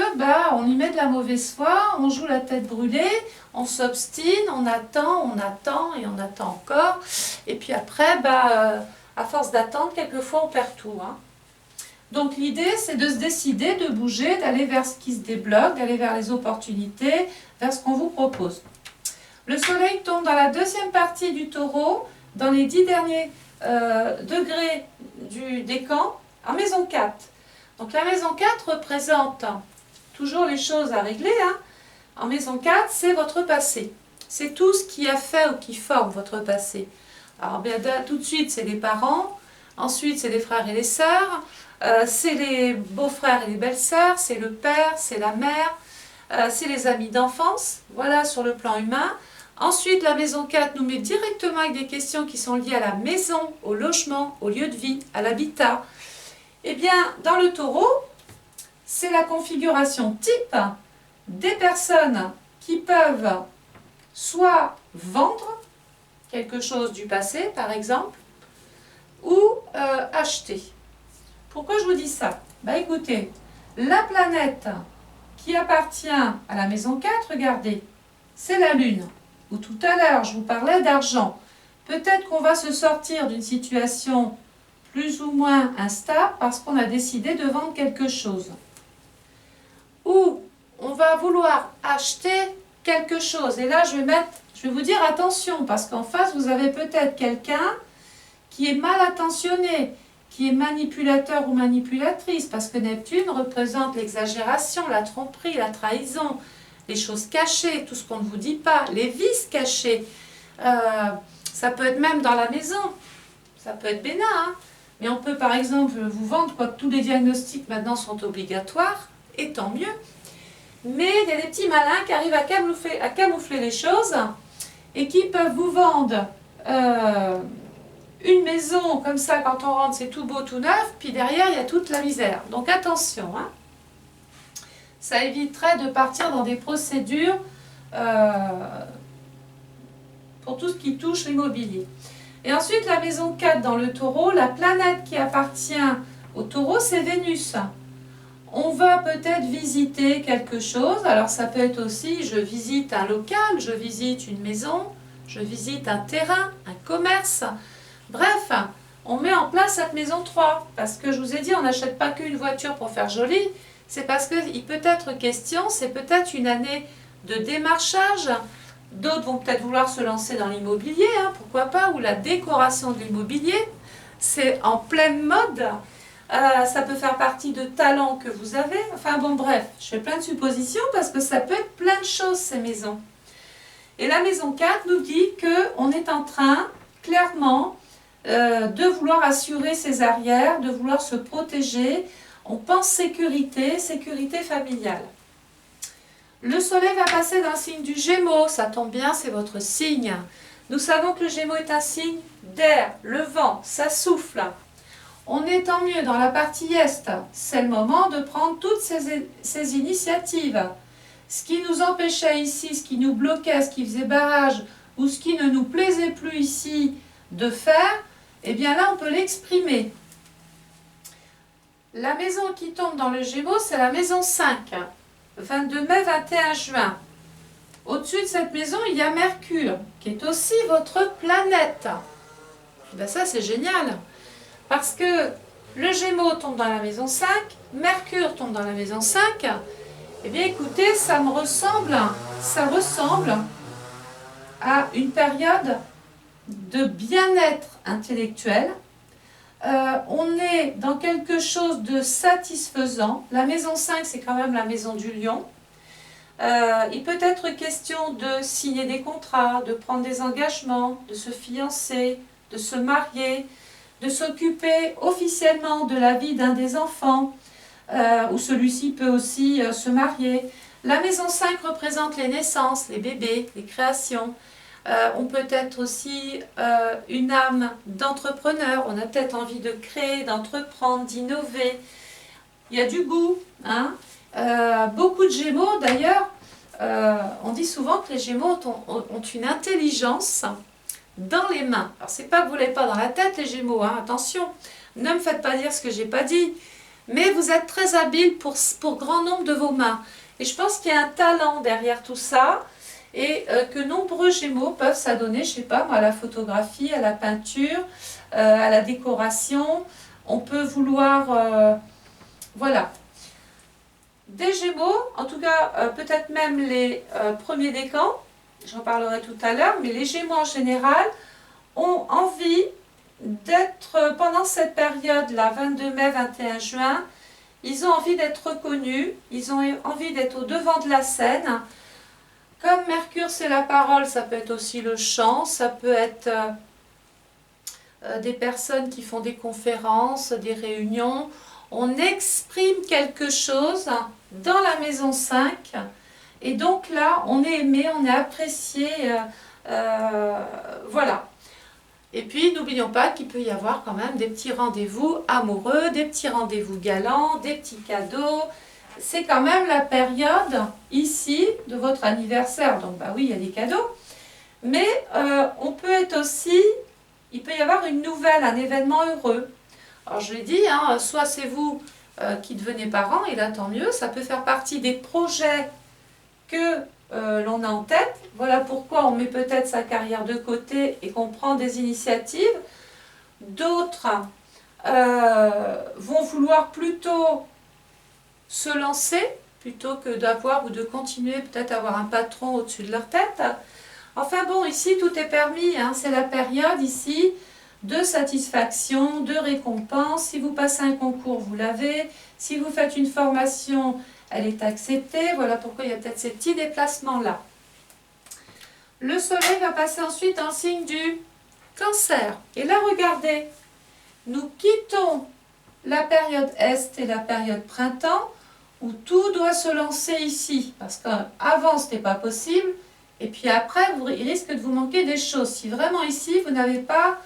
on y met de la mauvaise foi, on joue la tête brûlée, on s'obstine, on attend et on attend encore. Et puis après, à force d'attendre, quelquefois on perd tout, hein. Donc l'idée, c'est de se décider, de bouger, d'aller vers ce qui se débloque, d'aller vers les opportunités, vers ce qu'on vous propose. Le soleil tombe dans la deuxième partie du taureau, dans les 10 derniers degrés du décan, en maison 4. Donc la maison 4 représente toujours les choses à régler, hein. En maison 4, c'est votre passé. C'est tout ce qui a fait ou qui forme votre passé. Alors bien tout de suite, c'est les parents, ensuite c'est les frères et les sœurs, c'est les beaux-frères et les belles-sœurs, c'est le père, c'est la mère, c'est les amis d'enfance, voilà sur le plan humain. Ensuite, la maison 4 nous met directement avec des questions qui sont liées à la maison, au logement, au lieu de vie, à l'habitat. Eh bien, dans le taureau, c'est la configuration type des personnes qui peuvent soit vendre quelque chose du passé, par exemple, ou acheter. Pourquoi je vous dis ça? Écoutez, la planète qui appartient à la maison 4, regardez, c'est la Lune. Où tout à l'heure, je vous parlais d'argent. Peut-être qu'on va se sortir d'une situation plus ou moins instable parce qu'on a décidé de vendre quelque chose. Ou on va vouloir acheter quelque chose. Et là, je vais vous dire attention, parce qu'en face, vous avez peut-être quelqu'un qui est mal attentionné, qui est manipulateur ou manipulatrice, parce que Neptune représente l'exagération, la tromperie, la trahison, les choses cachées, tout ce qu'on ne vous dit pas, les vices cachés. Ça peut être même dans la maison, ça peut être bénin, hein. Mais on peut par exemple vous vendre, quoique tous les diagnostics maintenant sont obligatoires, et tant mieux. Mais il y a des petits malins qui arrivent à camoufler les choses et qui peuvent vous vendre une maison comme ça, quand on rentre c'est tout beau, tout neuf, puis derrière il y a toute la misère. Donc attention, hein. Ça éviterait de partir dans des procédures pour tout ce qui touche l'immobilier. Et ensuite la maison 4 dans le taureau, la planète qui appartient au taureau c'est Vénus. On va peut-être visiter quelque chose, alors ça peut être aussi je visite un local, je visite une maison, je visite un terrain, un commerce. Bref, on met en place cette maison 3, parce que je vous ai dit, on n'achète pas qu'une voiture pour faire joli, c'est parce qu'il peut être question, c'est peut-être une année de démarchage, d'autres vont peut-être vouloir se lancer dans l'immobilier, hein, pourquoi pas, ou la décoration de l'immobilier, c'est en pleine mode, ça peut faire partie de talents que vous avez, enfin bon bref, je fais plein de suppositions parce que ça peut être plein de choses ces maisons. Et la maison 4 nous dit qu'on est en train, clairement, de vouloir assurer ses arrières, de vouloir se protéger. On pense sécurité, sécurité familiale. Le soleil va passer dans le signe du Gémeaux, ça tombe bien, c'est votre signe. Nous savons que le Gémeaux est un signe d'air, le vent, ça souffle. On est tant mieux dans la partie est, c'est le moment de prendre toutes ces initiatives. Ce qui nous empêchait ici, ce qui nous bloquait, ce qui faisait barrage, ou ce qui ne nous plaisait plus ici de faire, eh bien là on peut l'exprimer. La maison qui tombe dans le Gémeaux, c'est la maison 5, 22 mai, 21 juin. Au-dessus de cette maison, il y a Mercure, qui est aussi votre planète. Et bien ça c'est génial. Parce que le Gémeaux tombe dans la maison 5, Mercure tombe dans la maison 5, eh bien écoutez, ça ressemble à une période de bien-être intellectuel. On est dans quelque chose de satisfaisant. La maison 5, c'est quand même la maison du lion. Il peut être question de signer des contrats, de prendre des engagements, de se fiancer, de se marier, de s'occuper officiellement de la vie d'un des enfants, ou celui-ci peut aussi se marier. La maison 5 représente les naissances, les bébés, les créations. On peut être aussi une âme d'entrepreneur, on a peut-être envie de créer, d'entreprendre, d'innover. Il y a du goût, hein. Beaucoup de Gémeaux, d'ailleurs, on dit souvent que les Gémeaux ont une intelligence dans les mains. Alors c'est pas que vous ne l'avez pas dans la tête les Gémeaux, hein, attention, ne me faites pas dire ce que j'ai pas dit, mais vous êtes très habiles pour grand nombre de vos mains. Et je pense qu'il y a un talent derrière tout ça, et que nombreux Gémeaux peuvent s'adonner, je sais pas moi, à la photographie, à la peinture, à la décoration. On peut vouloir, voilà. Des Gémeaux, en tout cas peut-être même les premiers décans, j'en parlerai tout à l'heure, mais les Gémeaux en général ont envie d'être, pendant cette période-là, 22 mai, 21 juin, ils ont envie d'être reconnus, ils ont envie d'être au devant de la scène. Comme Mercure c'est la parole, ça peut être aussi le chant, ça peut être des personnes qui font des conférences, des réunions. On exprime quelque chose dans la maison 5 et donc là on est aimé, on est apprécié, voilà. Et puis n'oublions pas qu'il peut y avoir quand même des petits rendez-vous amoureux, des petits rendez-vous galants, des petits cadeaux. C'est quand même la période ici de votre anniversaire, donc bah oui il y a des cadeaux, mais on peut être aussi, il peut y avoir une nouvelle, un événement heureux. Alors je l'ai dit, hein, soit c'est vous qui devenez parents, et là tant mieux, ça peut faire partie des projets que l'on a en tête. Voilà pourquoi on met peut-être sa carrière de côté et qu'on prend des initiatives. D'autres vont vouloir plutôt se lancer, plutôt que d'avoir ou de continuer peut-être à avoir un patron au-dessus de leur tête. Enfin bon, ici tout est permis, hein, c'est la période ici de satisfaction, de récompense. Si vous passez un concours, vous l'avez. Si vous faites une formation, elle est acceptée. Voilà pourquoi il y a peut-être ces petits déplacements-là. Le soleil va passer ensuite dans le signe du Cancer. Et là, regardez, nous quittons la période Est et la période Printemps, où tout doit se lancer ici, parce qu'avant ce n'était pas possible, et puis après il risque de vous manquer des choses, si vraiment ici vous n'avez pas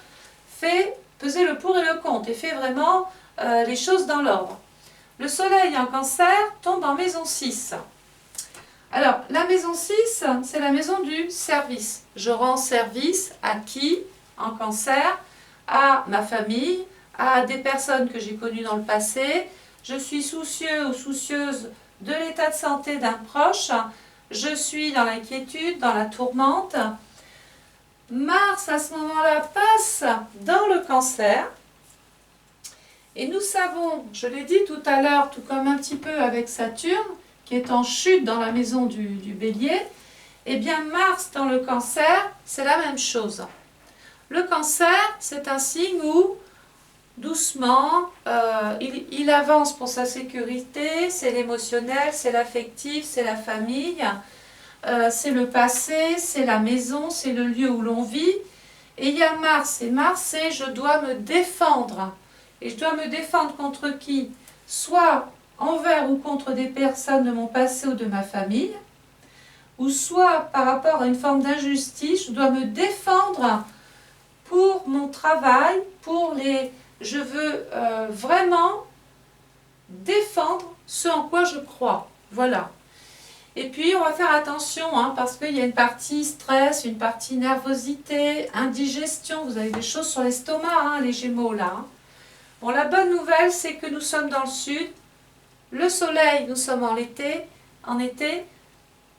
fait peser le pour et le contre, et fait vraiment les choses dans l'ordre. Le soleil en Cancer tombe en maison 6. Alors, la maison 6, c'est la maison du service. Je rends service à qui en Cancer? À ma famille, à des personnes que j'ai connues dans le passé. Je suis soucieux ou soucieuse de l'état de santé d'un proche. Je suis dans l'inquiétude, dans la tourmente. Mars, à ce moment-là, passe dans le Cancer. Et nous savons, je l'ai dit tout à l'heure, tout comme un petit peu avec Saturne, qui est en chute dans la maison du Bélier, eh bien Mars dans le Cancer, c'est la même chose. Le Cancer, c'est un signe où, doucement, il avance pour sa sécurité, c'est l'émotionnel, c'est l'affectif, c'est la famille, c'est le passé, c'est la maison, c'est le lieu où l'on vit. Et il y a Mars, et Mars, c'est je dois me défendre. Et je dois me défendre contre qui? Soit envers ou contre des personnes de mon passé ou de ma famille, ou soit par rapport à une forme d'injustice, je dois me défendre pour mon travail, pour les... Je veux vraiment défendre ce en quoi je crois. Voilà. Et puis on va faire attention, hein, parce qu'il y a une partie stress, une partie nervosité, indigestion, vous avez des choses sur l'estomac, hein, les Gémeaux là. Hein. Bon, la bonne nouvelle, c'est que nous sommes dans le sud. Le soleil, nous sommes en été.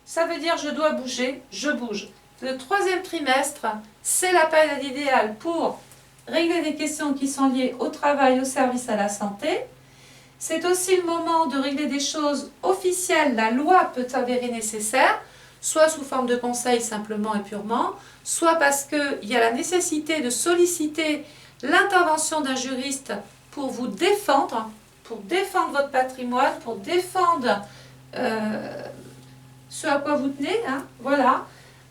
Ça veut dire je dois bouger, je bouge. Le troisième trimestre, c'est la période idéale pour régler des questions qui sont liées au travail, au service, à la santé. C'est aussi le moment de régler des choses officielles. La loi peut s'avérer nécessaire, soit sous forme de conseil simplement et purement, soit parce qu'il y a la nécessité de solliciter l'intervention d'un juriste pour vous défendre, pour défendre votre patrimoine, pour défendre ce à quoi vous tenez. Hein, voilà.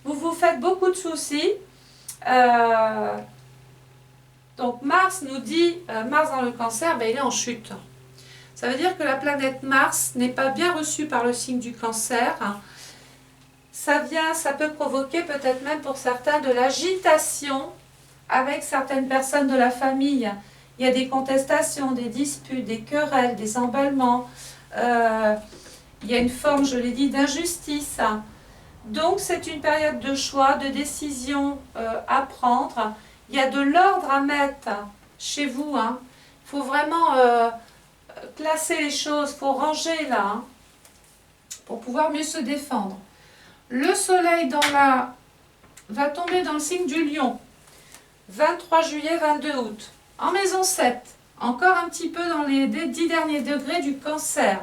Vous vous faites beaucoup de soucis. Donc Mars nous dit, Mars dans le Cancer, ben, il est en chute. Ça veut dire que la planète Mars n'est pas bien reçue par le signe du Cancer. Ça peut provoquer peut-être même pour certains de l'agitation avec certaines personnes de la famille. Il y a des contestations, des disputes, des querelles, des emballements. Il y a une forme, je l'ai dit, d'injustice. Donc c'est une période de choix, de décision à prendre. Il y a de l'ordre à mettre chez vous. Hein. Il faut vraiment classer les choses, il faut ranger là, hein, pour pouvoir mieux se défendre. Le soleil va tomber dans le signe du Lion. 23 juillet, 22 août. En maison 7, encore un petit peu dans les 10 derniers degrés du Cancer.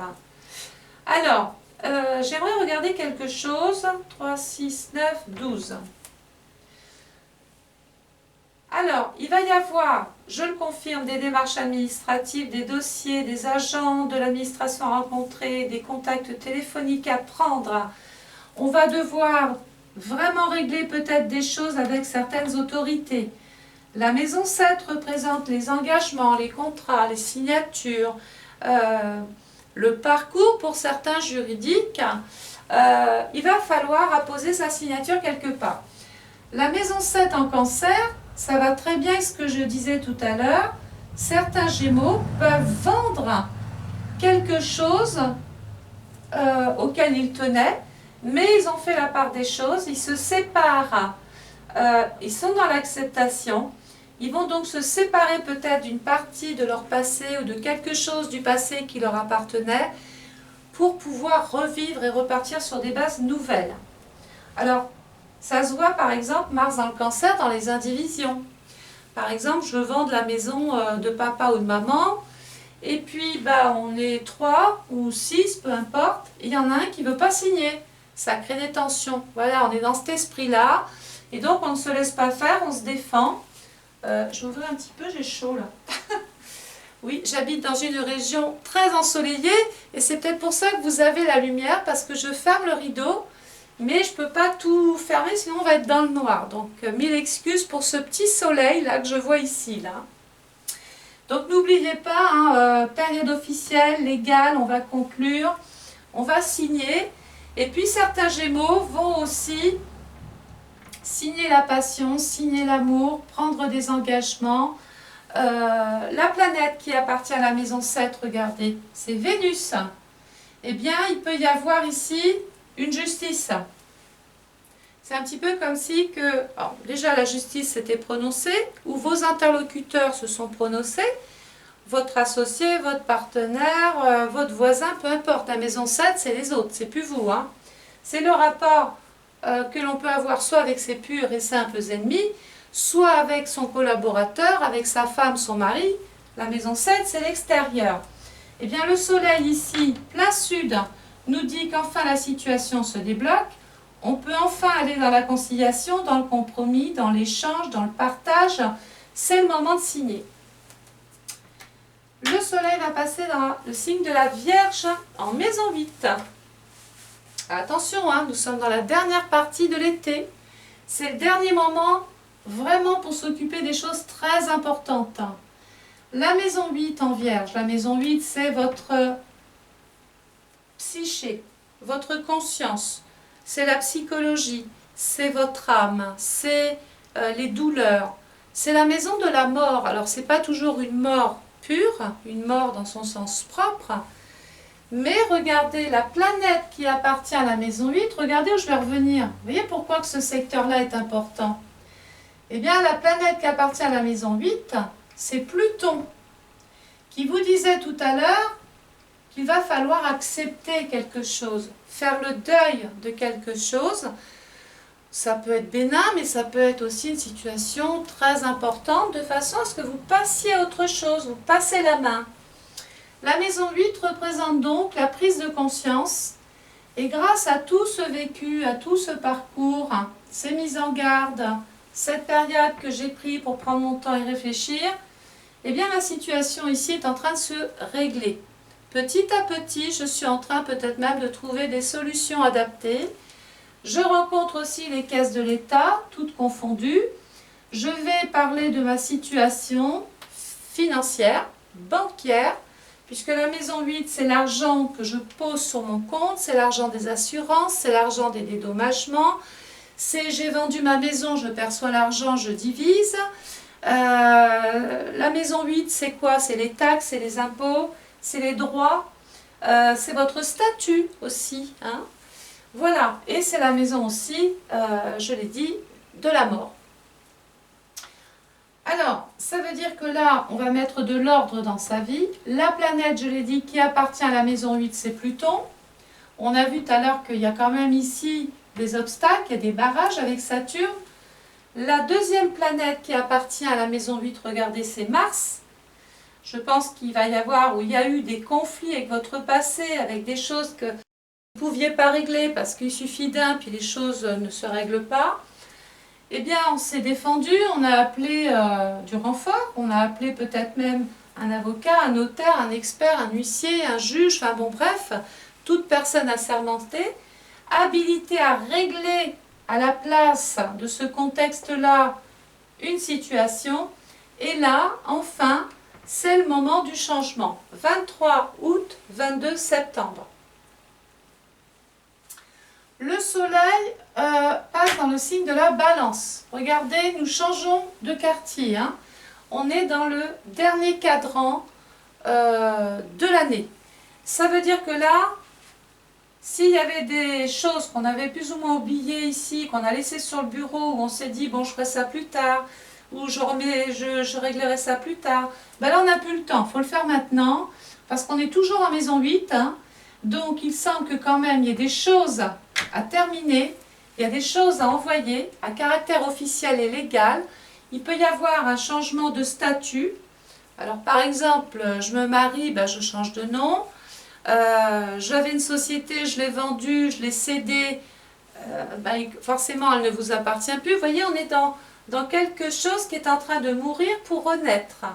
Alors, j'aimerais regarder quelque chose. 3, 6, 9, 12. Alors, il va y avoir, je le confirme, des démarches administratives, des dossiers, des agents de l'administration à rencontrer, des contacts téléphoniques à prendre. On va devoir vraiment régler peut-être des choses avec certaines autorités. La maison 7 représente les engagements, les contrats, les signatures, le parcours pour certains juridiques. Il va falloir apposer sa signature quelque part. La maison 7 en Cancer, ça va très bien avec ce que je disais tout à l'heure. Certains Gémeaux peuvent vendre quelque chose auquel ils tenaient, mais ils ont fait la part des choses, ils se séparent, ils sont dans l'acceptation. Ils vont donc se séparer peut-être d'une partie de leur passé ou de quelque chose du passé qui leur appartenait pour pouvoir revivre et repartir sur des bases nouvelles. Alors, ça se voit par exemple, Mars dans le Cancer, dans les indivisions. Par exemple, je vends de la maison de papa ou de maman, et puis on est 3 ou 6, peu importe, et il y en a un qui ne veut pas signer. Ça crée des tensions. Voilà, on est dans cet esprit-là, et donc on ne se laisse pas faire, on se défend. Je vais ouvrir un petit peu, j'ai chaud là. Oui, j'habite dans une région très ensoleillée et c'est peut-être pour ça que vous avez la lumière parce que je ferme le rideau, mais je ne peux pas tout fermer sinon on va être dans le noir. Donc, mille excuses pour ce petit soleil là que je vois ici. Là. Donc n'oubliez pas, hein, période officielle, légale, on va conclure, on va signer. Et puis certains Gémeaux vont aussi signer la passion, signer l'amour, prendre des engagements. La planète qui appartient à la maison 7, regardez, c'est Vénus. Eh bien, il peut y avoir ici une justice. C'est un petit peu comme si que, alors, déjà la justice s'était prononcée, ou vos interlocuteurs se sont prononcés, votre associé, votre partenaire, votre voisin, peu importe. La maison 7, c'est les autres, c'est plus vous. Hein. C'est le rapport que l'on peut avoir soit avec ses purs et simples ennemis, soit avec son collaborateur, avec sa femme, son mari. La maison 7, c'est l'extérieur. Eh bien, le soleil ici, plein sud, nous dit qu'enfin la situation se débloque. On peut enfin aller dans la conciliation, dans le compromis, dans l'échange, dans le partage. C'est le moment de signer. Le soleil va passer dans le signe de la Vierge en maison 8. Attention, hein, nous sommes dans la dernière partie de l'été. C'est le dernier moment vraiment pour s'occuper des choses très importantes. La maison 8 en Vierge, la maison 8 c'est votre psyché, votre conscience, c'est la psychologie, c'est votre âme, c'est les douleurs, c'est la maison de la mort. Alors c'est pas toujours une mort pure, une mort dans son sens propre, mais regardez la planète qui appartient à la maison 8, regardez où je vais revenir. Vous voyez pourquoi que ce secteur-là est important? Eh bien la planète qui appartient à la maison 8, c'est Pluton, qui vous disait tout à l'heure qu'il va falloir accepter quelque chose, faire le deuil de quelque chose. Ça peut être bénin, mais ça peut être aussi une situation très importante, de façon à ce que vous passiez à autre chose, vous passez la main. La maison 8 représente donc la prise de conscience, et grâce à tout ce vécu, à tout ce parcours, ces mises en garde, cette période que j'ai pris pour prendre mon temps et réfléchir, eh bien ma situation ici est en train de se régler. Petit à petit, je suis en train peut-être même de trouver des solutions adaptées. Je rencontre aussi les caisses de l'État, toutes confondues. Je vais parler de ma situation financière, bancaire, puisque la maison 8, c'est l'argent que je pose sur mon compte, c'est l'argent des assurances, c'est l'argent des dédommagements, c'est j'ai vendu ma maison, je perçois l'argent, je divise. La maison 8, c'est quoi? C'est les taxes, c'est les impôts, c'est les droits, c'est votre statut aussi. Hein. Voilà, et c'est la maison aussi, je l'ai dit, de la mort. Alors, ça veut dire que là, on va mettre de l'ordre dans sa vie. La planète, je l'ai dit, qui appartient à la maison 8, c'est Pluton. On a vu tout à l'heure qu'il y a quand même ici des obstacles, il y a des barrages avec Saturne. La deuxième planète qui appartient à la maison 8, regardez, c'est Mars. Je pense qu'il va y avoir, ou il y a eu des conflits avec votre passé, avec des choses que vous ne pouviez pas régler parce qu'il suffit d'un, puis les choses ne se règlent pas. Eh bien, on s'est défendu, on a appelé du renfort, on a appelé peut-être même un avocat, un notaire, un expert, un huissier, un juge, enfin bon bref, toute personne assermentée, habilitée à régler à la place de ce contexte-là une situation. Et là, enfin, c'est le moment du changement. 23 août, 22 septembre. Le soleil passe dans le signe de la balance. Regardez, nous changeons de quartier. Hein. On est dans le dernier cadran de l'année. Ça veut dire que là, s'il y avait des choses qu'on avait plus ou moins oubliées ici, qu'on a laissées sur le bureau, où on s'est dit, bon, je ferai ça plus tard, ou je réglerai ça plus tard, ben là, on n'a plus le temps. Il faut le faire maintenant, parce qu'on est toujours en maison 8. Hein. Donc, il semble que quand même, il y ait des choses à terminer, il y a des choses à envoyer à caractère officiel et légal. Il peut y avoir un changement de statut. Alors par exemple, je me marie, ben, je change de nom. J'avais une société, je l'ai vendue, je l'ai cédée, ben, forcément elle ne vous appartient plus. Vous voyez, on est dans quelque chose qui est en train de mourir pour renaître.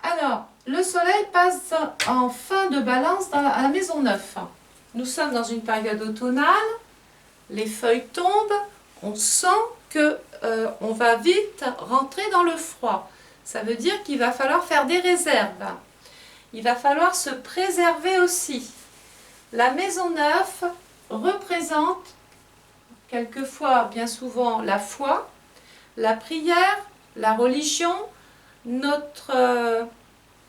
Alors, le soleil passe en fin de balance à la maison 9. Nous sommes dans une période automnale, les feuilles tombent, on sent que on va vite rentrer dans le froid. Ça veut dire qu'il va falloir faire des réserves. Il va falloir se préserver aussi. La maison 9 représente quelquefois, bien souvent, la foi, la prière, la religion, notre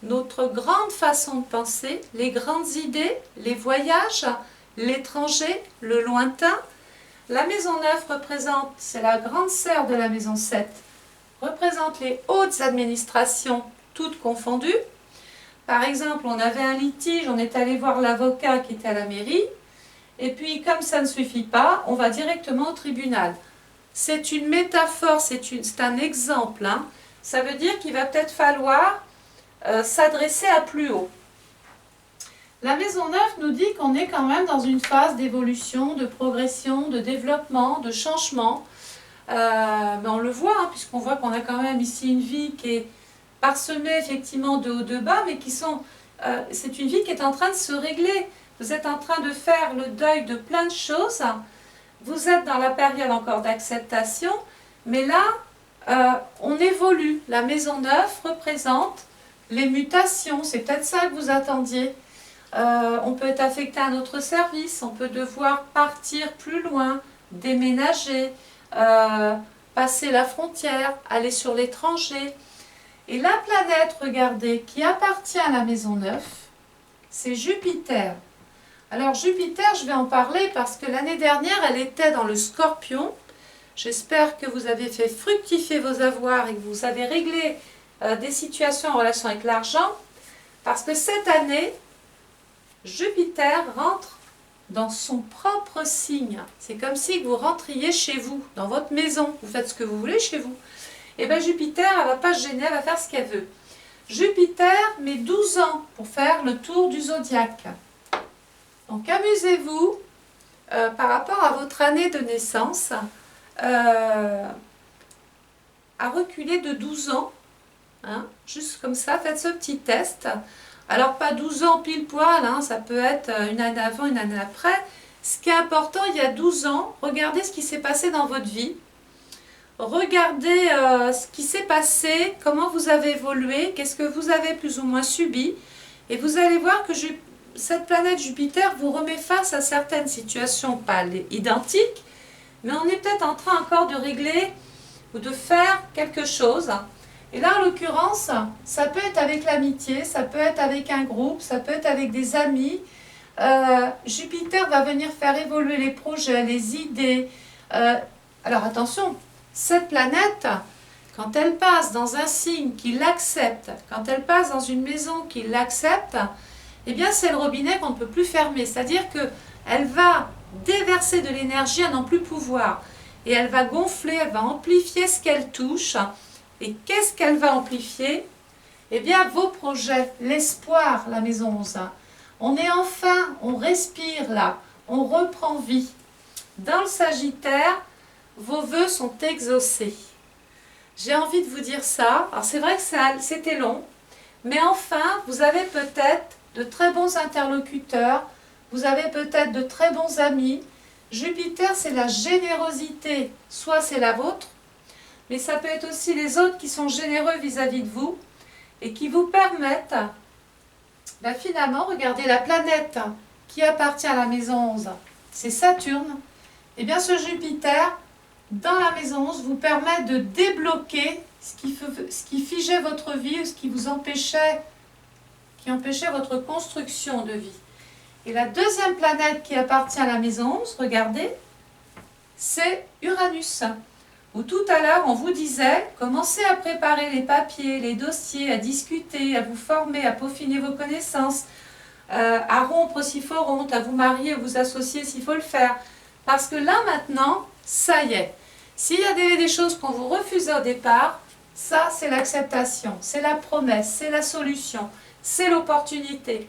grande façon de penser, les grandes idées, les voyages, l'étranger, le lointain. La maison 9 représente, c'est la grande sœur de la maison 7, représente les hautes administrations, toutes confondues. Par exemple, on avait un litige, on est allé voir l'avocat qui était à la mairie, et puis comme ça ne suffit pas, on va directement au tribunal. C'est une métaphore, c'est un exemple. Hein. Ça veut dire qu'il va peut-être falloir s'adresser à plus haut. La maison 9 nous dit qu'on est quand même dans une phase d'évolution, de progression, de développement, de changement. Mais on le voit, hein, puisqu'on voit qu'on a quand même ici une vie qui est parsemée effectivement de haut de bas, mais c'est une vie qui est en train de se régler. Vous êtes en train de faire le deuil de plein de choses. Vous êtes dans la période encore d'acceptation, mais là, on évolue. La maison 9 représente les mutations. C'est peut-être ça que vous attendiez. On peut être affecté à un autre service, on peut devoir partir plus loin, déménager, passer la frontière, aller sur l'étranger. Et la planète, regardez, qui appartient à la maison 9, c'est Jupiter. Alors Jupiter, je vais en parler parce que l'année dernière, elle était dans le Scorpion. J'espère que vous avez fait fructifier vos avoirs et que vous avez réglé des situations en relation avec l'argent. Parce que cette année, Jupiter rentre dans son propre signe. C'est comme si vous rentriez chez vous, dans votre maison. Vous faites ce que vous voulez chez vous. Et bien Jupiter, elle ne va pas se gêner, elle va faire ce qu'elle veut. Jupiter met 12 ans pour faire le tour du zodiaque. Donc amusez-vous par rapport à votre année de naissance à reculer de 12 ans. Hein, juste comme ça, faites ce petit test. Alors pas 12 ans pile poil, hein, ça peut être une année avant, une année après. Ce qui est important, il y a 12 ans, regardez ce qui s'est passé dans votre vie. Regardez ce qui s'est passé, comment vous avez évolué, qu'est-ce que vous avez plus ou moins subi. Et vous allez voir que cette planète Jupiter vous remet face à certaines situations, pas identiques, mais on est peut-être en train encore de régler ou de faire quelque chose. Et là, en l'occurrence, ça peut être avec l'amitié, ça peut être avec un groupe, ça peut être avec des amis. Jupiter va venir faire évoluer les projets, les idées. Alors attention, cette planète, quand elle passe dans un signe qui l'accepte, quand elle passe dans une maison qui l'accepte, eh bien c'est le robinet qu'on ne peut plus fermer. C'est-à-dire qu'elle va déverser de l'énergie à n'en plus pouvoir. Et elle va gonfler, elle va amplifier ce qu'elle touche. Et qu'est-ce qu'elle va amplifier? Eh bien, vos projets, l'espoir, la maison 11. On est enfin, on respire là, on reprend vie. Dans le Sagittaire, vos vœux sont exaucés. J'ai envie de vous dire ça. Alors, c'est vrai que c'était long, mais enfin, vous avez peut-être de très bons interlocuteurs, vous avez peut-être de très bons amis. Jupiter, c'est la générosité, soit c'est la vôtre, mais ça peut être aussi les autres qui sont généreux vis-à-vis de vous et qui vous permettent, finalement, regardez la planète qui appartient à la maison 11, c'est Saturne. Et bien ce Jupiter, dans la maison 11, vous permet de débloquer ce qui figeait votre vie ou ce qui vous empêchait, qui empêchait votre construction de vie. Et la deuxième planète qui appartient à la maison 11, regardez, c'est Uranus. Où tout à l'heure, on vous disait, commencez à préparer les papiers, les dossiers, à discuter, à vous former, à peaufiner vos connaissances, à rompre s'il faut rompre, à vous marier, à vous associer s'il faut le faire. Parce que là, maintenant, ça y est. S'il y a des choses qu'on vous refusait au départ, ça, c'est l'acceptation, c'est la promesse, c'est la solution, c'est l'opportunité.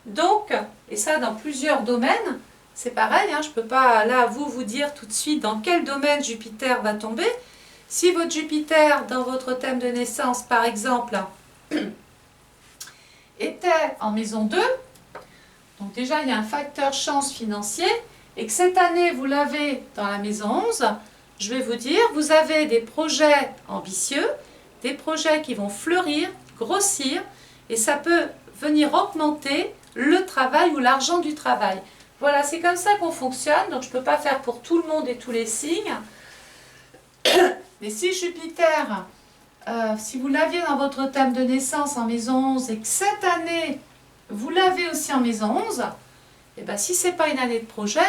Donc, et ça dans plusieurs domaines, c'est pareil, hein, je ne peux pas là vous dire tout de suite dans quel domaine Jupiter va tomber. Si votre Jupiter dans votre thème de naissance par exemple était en maison 2, donc déjà il y a un facteur chance financier, et que cette année vous l'avez dans la maison 11, je vais vous dire, vous avez des projets ambitieux, des projets qui vont fleurir, grossir, et ça peut venir augmenter le travail ou l'argent du travail. Voilà, c'est comme ça qu'on fonctionne, donc je ne peux pas faire pour tout le monde et tous les signes. Mais si Jupiter, si vous l'aviez dans votre thème de naissance en maison 11 et que cette année, vous l'avez aussi en maison 11, et bien si ce n'est pas une année de projet,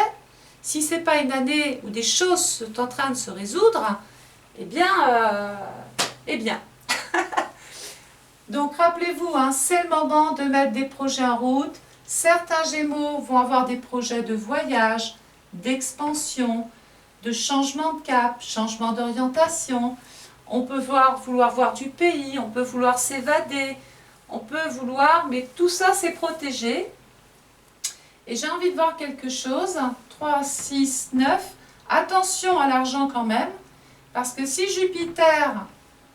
si ce n'est pas une année où des choses sont en train de se résoudre, eh bien. Donc rappelez-vous, hein, c'est le moment de mettre des projets en route. Certains Gémeaux vont avoir des projets de voyage, d'expansion, de changement de cap, changement d'orientation. On peut vouloir voir du pays, on peut vouloir s'évader, on peut vouloir, mais tout ça c'est protégé. Et j'ai envie de voir quelque chose, 3, 6, 9, attention à l'argent quand même, parce que si Jupiter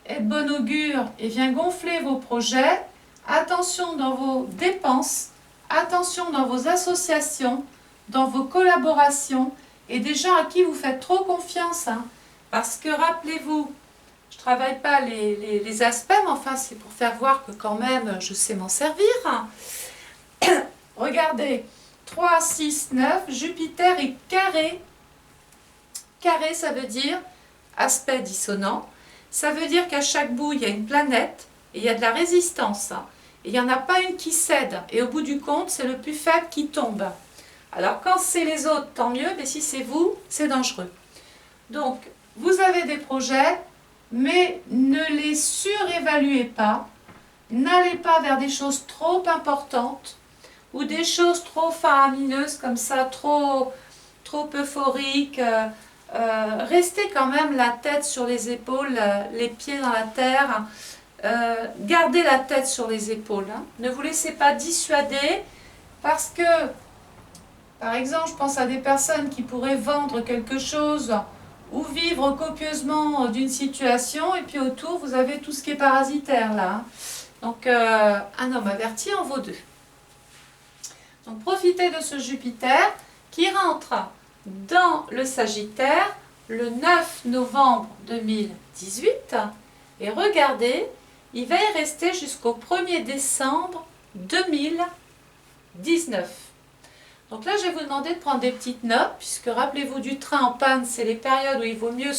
est de bon augure et vient gonfler vos projets, attention dans vos dépenses, attention dans vos associations, dans vos collaborations et des gens à qui vous faites trop confiance. Hein, parce que rappelez-vous, je ne travaille pas les aspects, mais enfin c'est pour faire voir que quand même je sais m'en servir. Regardez, 3, 6, 9, Jupiter est carré. Carré, ça veut dire aspect dissonant. Ça veut dire qu'à chaque bout, il y a une planète et il y a de la résistance. Et il n'y en a pas une qui cède. Et au bout du compte, c'est le plus faible qui tombe. Alors quand c'est les autres, tant mieux, mais si c'est vous, c'est dangereux. Donc, vous avez des projets, mais ne les surévaluez pas. N'allez pas vers des choses trop importantes ou des choses trop faramineuses comme ça, trop euphoriques. Restez quand même la tête sur les épaules, les pieds dans la terre. Gardez la tête sur les épaules. Hein. Ne vous laissez pas dissuader parce que, par exemple, je pense à des personnes qui pourraient vendre quelque chose ou vivre copieusement d'une situation et puis autour, vous avez tout ce qui est parasitaire là. Hein. Donc, un homme averti en vaut deux. Donc, profitez de ce Jupiter qui rentre dans le Sagittaire le 9 novembre 2018 et regardez, il va y rester jusqu'au 1er décembre 2019. Donc là, je vais vous demander de prendre des petites notes, puisque rappelez-vous du train en panne, c'est les périodes où il vaut mieux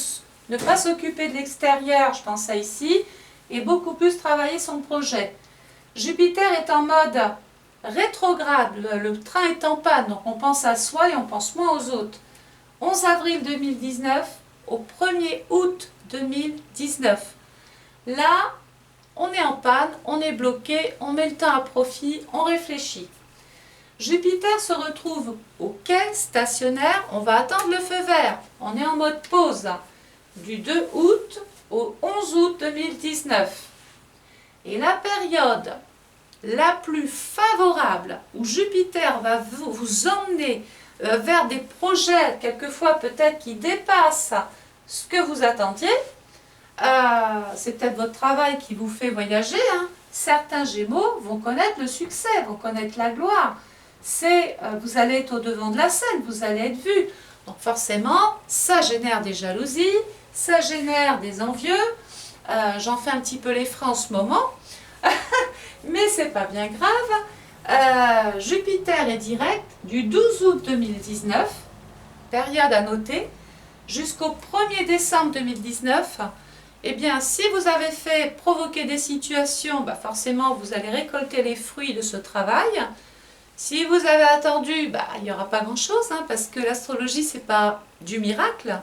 ne pas s'occuper de l'extérieur, je pense à ici, et beaucoup plus travailler son projet. Jupiter est en mode rétrograde, le train est en panne, donc on pense à soi et on pense moins aux autres. 11 avril 2019 au 1er août 2019. Là, on est en panne, on est bloqué, on met le temps à profit, on réfléchit. Jupiter se retrouve au quai stationnaire, on va attendre le feu vert, on est en mode pause, du 2 août au 11 août 2019. Et la période la plus favorable où Jupiter va vous emmener vers des projets, quelquefois peut-être qui dépassent ce que vous attendiez, c'est peut-être votre travail qui vous fait voyager. Hein. Certains Gémeaux vont connaître le succès, vont connaître la gloire. Vous allez être au devant de la scène, vous allez être vu. Donc forcément, ça génère des jalousies, ça génère des envieux. J'en fais un petit peu les frais en ce moment, mais c'est pas bien grave. Jupiter est direct du 12 août 2019, période à noter, jusqu'au 1er décembre 2019. Eh bien, si vous avez fait provoquer des situations, forcément, vous allez récolter les fruits de ce travail. Si vous avez attendu, il n'y aura pas grand-chose, hein, parce que l'astrologie, ce n'est pas du miracle.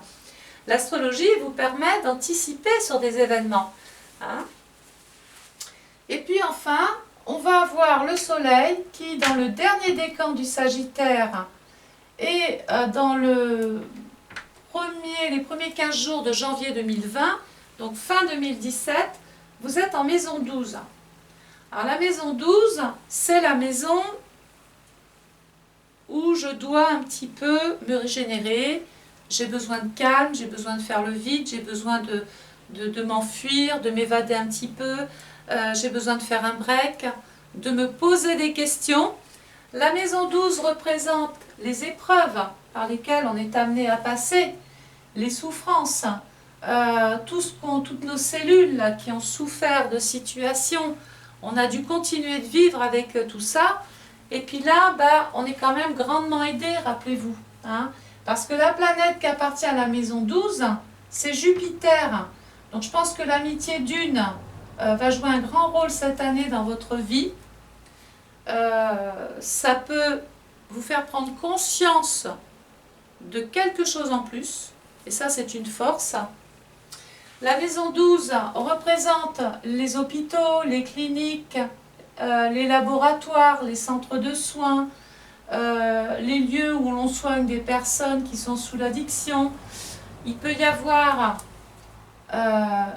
L'astrologie vous permet d'anticiper sur des événements. Hein. Et puis enfin, on va avoir le Soleil qui, dans le dernier décan du Sagittaire et dans les premiers 15 jours de janvier 2020, donc fin 2017, vous êtes en maison 12. Alors la maison 12, c'est la maison où je dois un petit peu me régénérer. J'ai besoin de calme, j'ai besoin de faire le vide, j'ai besoin de m'enfuir, de m'évader un petit peu. J'ai besoin de faire un break, de me poser des questions. La maison 12 représente les épreuves par lesquelles on est amené à passer. les souffrances, toutes nos cellules là, qui ont souffert de situations, on a dû continuer de vivre avec tout ça. Et puis là, on est quand même grandement aidé, rappelez-vous. Hein, parce que la planète qui appartient à la maison 12, c'est Jupiter. Donc je pense que l'amitié d'une va jouer un grand rôle cette année dans votre vie. Ça peut vous faire prendre conscience de quelque chose en plus. Et ça, c'est une force. La maison 12 représente les hôpitaux, les cliniques, les laboratoires, les centres de soins, les lieux où l'on soigne des personnes qui sont sous l'addiction. Il peut y avoir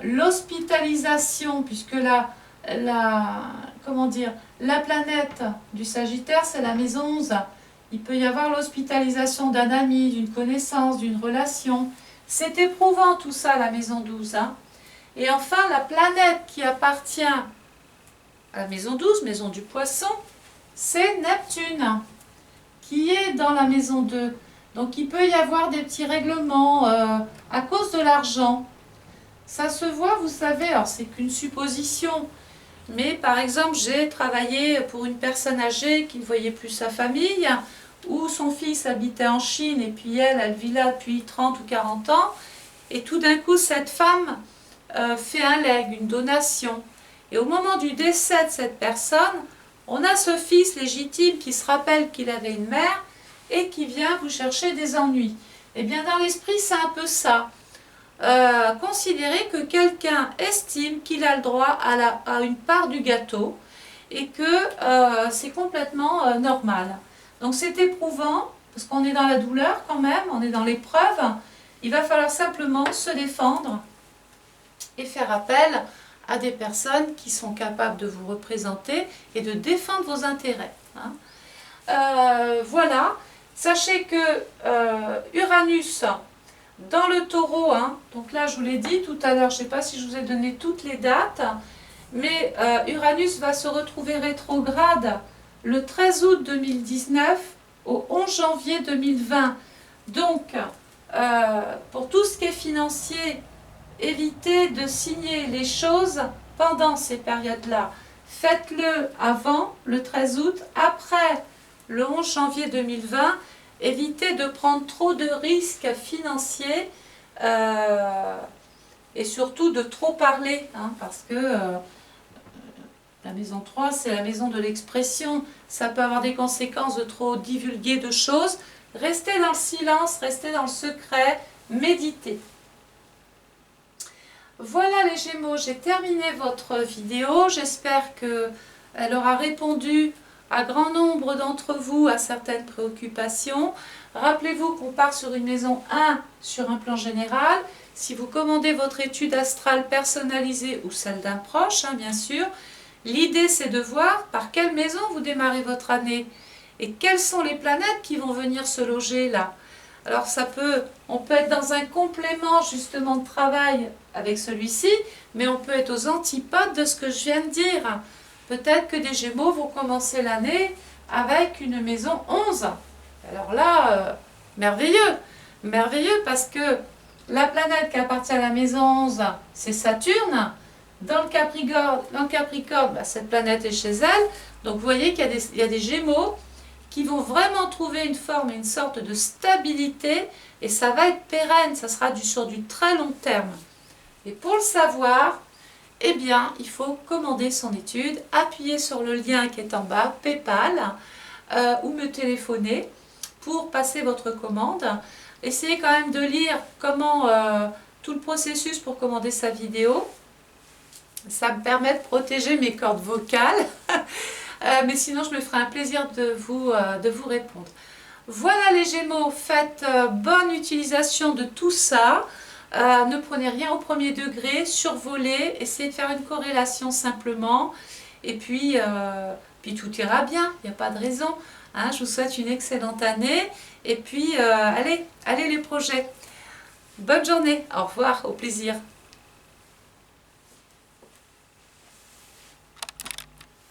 l'hospitalisation, puisque la planète du Sagittaire, c'est la maison 11. Il peut y avoir l'hospitalisation d'un ami, d'une connaissance, d'une relation. C'est éprouvant tout ça, la maison 12. Hein. Et enfin, la planète qui appartient à la maison 12, maison du poisson, c'est Neptune, qui est dans la maison 2. Donc il peut y avoir des petits règlements à cause de l'argent. Ça se voit, vous savez, alors c'est qu'une supposition. Mais par exemple, j'ai travaillé pour une personne âgée qui ne voyait plus sa famille, où son fils habitait en Chine et puis elle vit là depuis 30 ou 40 ans. Et tout d'un coup, cette femme fait un legs, une donation. Et au moment du décès de cette personne, on a ce fils légitime qui se rappelle qu'il avait une mère et qui vient vous chercher des ennuis. Eh bien, dans l'esprit, c'est un peu ça. Considérez que quelqu'un estime qu'il a le droit à une part du gâteau et que c'est complètement normal. Donc c'est éprouvant, parce qu'on est dans la douleur quand même, on est dans l'épreuve. Il va falloir simplement se défendre et faire appel à des personnes qui sont capables de vous représenter et de défendre vos intérêts. Hein. Voilà, sachez que Uranus, dans le taureau, hein, donc là je vous l'ai dit tout à l'heure, je ne sais pas si je vous ai donné toutes les dates, mais Uranus va se retrouver rétrograde le 13 août 2019 au 11 janvier 2020. Donc, pour tout ce qui est financier, évitez de signer les choses pendant ces périodes-là. Faites-le avant le 13 août, après le 11 janvier 2020. Évitez de prendre trop de risques financiers et surtout de trop parler, hein, parce que la maison 3, c'est la maison de l'expression. Ça peut avoir des conséquences de trop divulguer de choses. Restez dans le silence, restez dans le secret, méditez. Voilà les Gémeaux, j'ai terminé votre vidéo. J'espère qu'elle aura répondu à grand nombre d'entre vous à certaines préoccupations. Rappelez-vous qu'on part sur une maison 1 sur un plan général. Si vous commandez votre étude astrale personnalisée ou celle d'un proche, hein, bien sûr, l'idée c'est de voir par quelle maison vous démarrez votre année et quelles sont les planètes qui vont venir se loger là. Alors on peut être dans un complément justement de travail avec celui-ci, mais on peut être aux antipodes de ce que je viens de dire. Peut-être que des Gémeaux vont commencer l'année avec une maison 11. Alors là, merveilleux. Merveilleux parce que la planète qui appartient à la maison 11, c'est Saturne. Dans le Capricorne, cette planète est chez elle. Donc vous voyez qu'il y a des Gémeaux qui vont vraiment trouver une forme, une sorte de stabilité. Et ça va être pérenne, ça sera sur du très long terme. Et pour le savoir, eh bien, il faut commander son étude, appuyer sur le lien qui est en bas, PayPal, ou me téléphoner pour passer votre commande. Essayez quand même de lire comment tout le processus pour commander sa vidéo. Ça me permet de protéger mes cordes vocales, mais sinon je me ferai un plaisir de vous répondre. Voilà les Gémeaux, faites bonne utilisation de tout ça. Ne prenez rien au premier degré, survolez, essayez de faire une corrélation simplement, et puis tout ira bien, il n'y a pas de raison. Hein, je vous souhaite une excellente année, et puis allez les projets. Bonne journée, au revoir, au plaisir.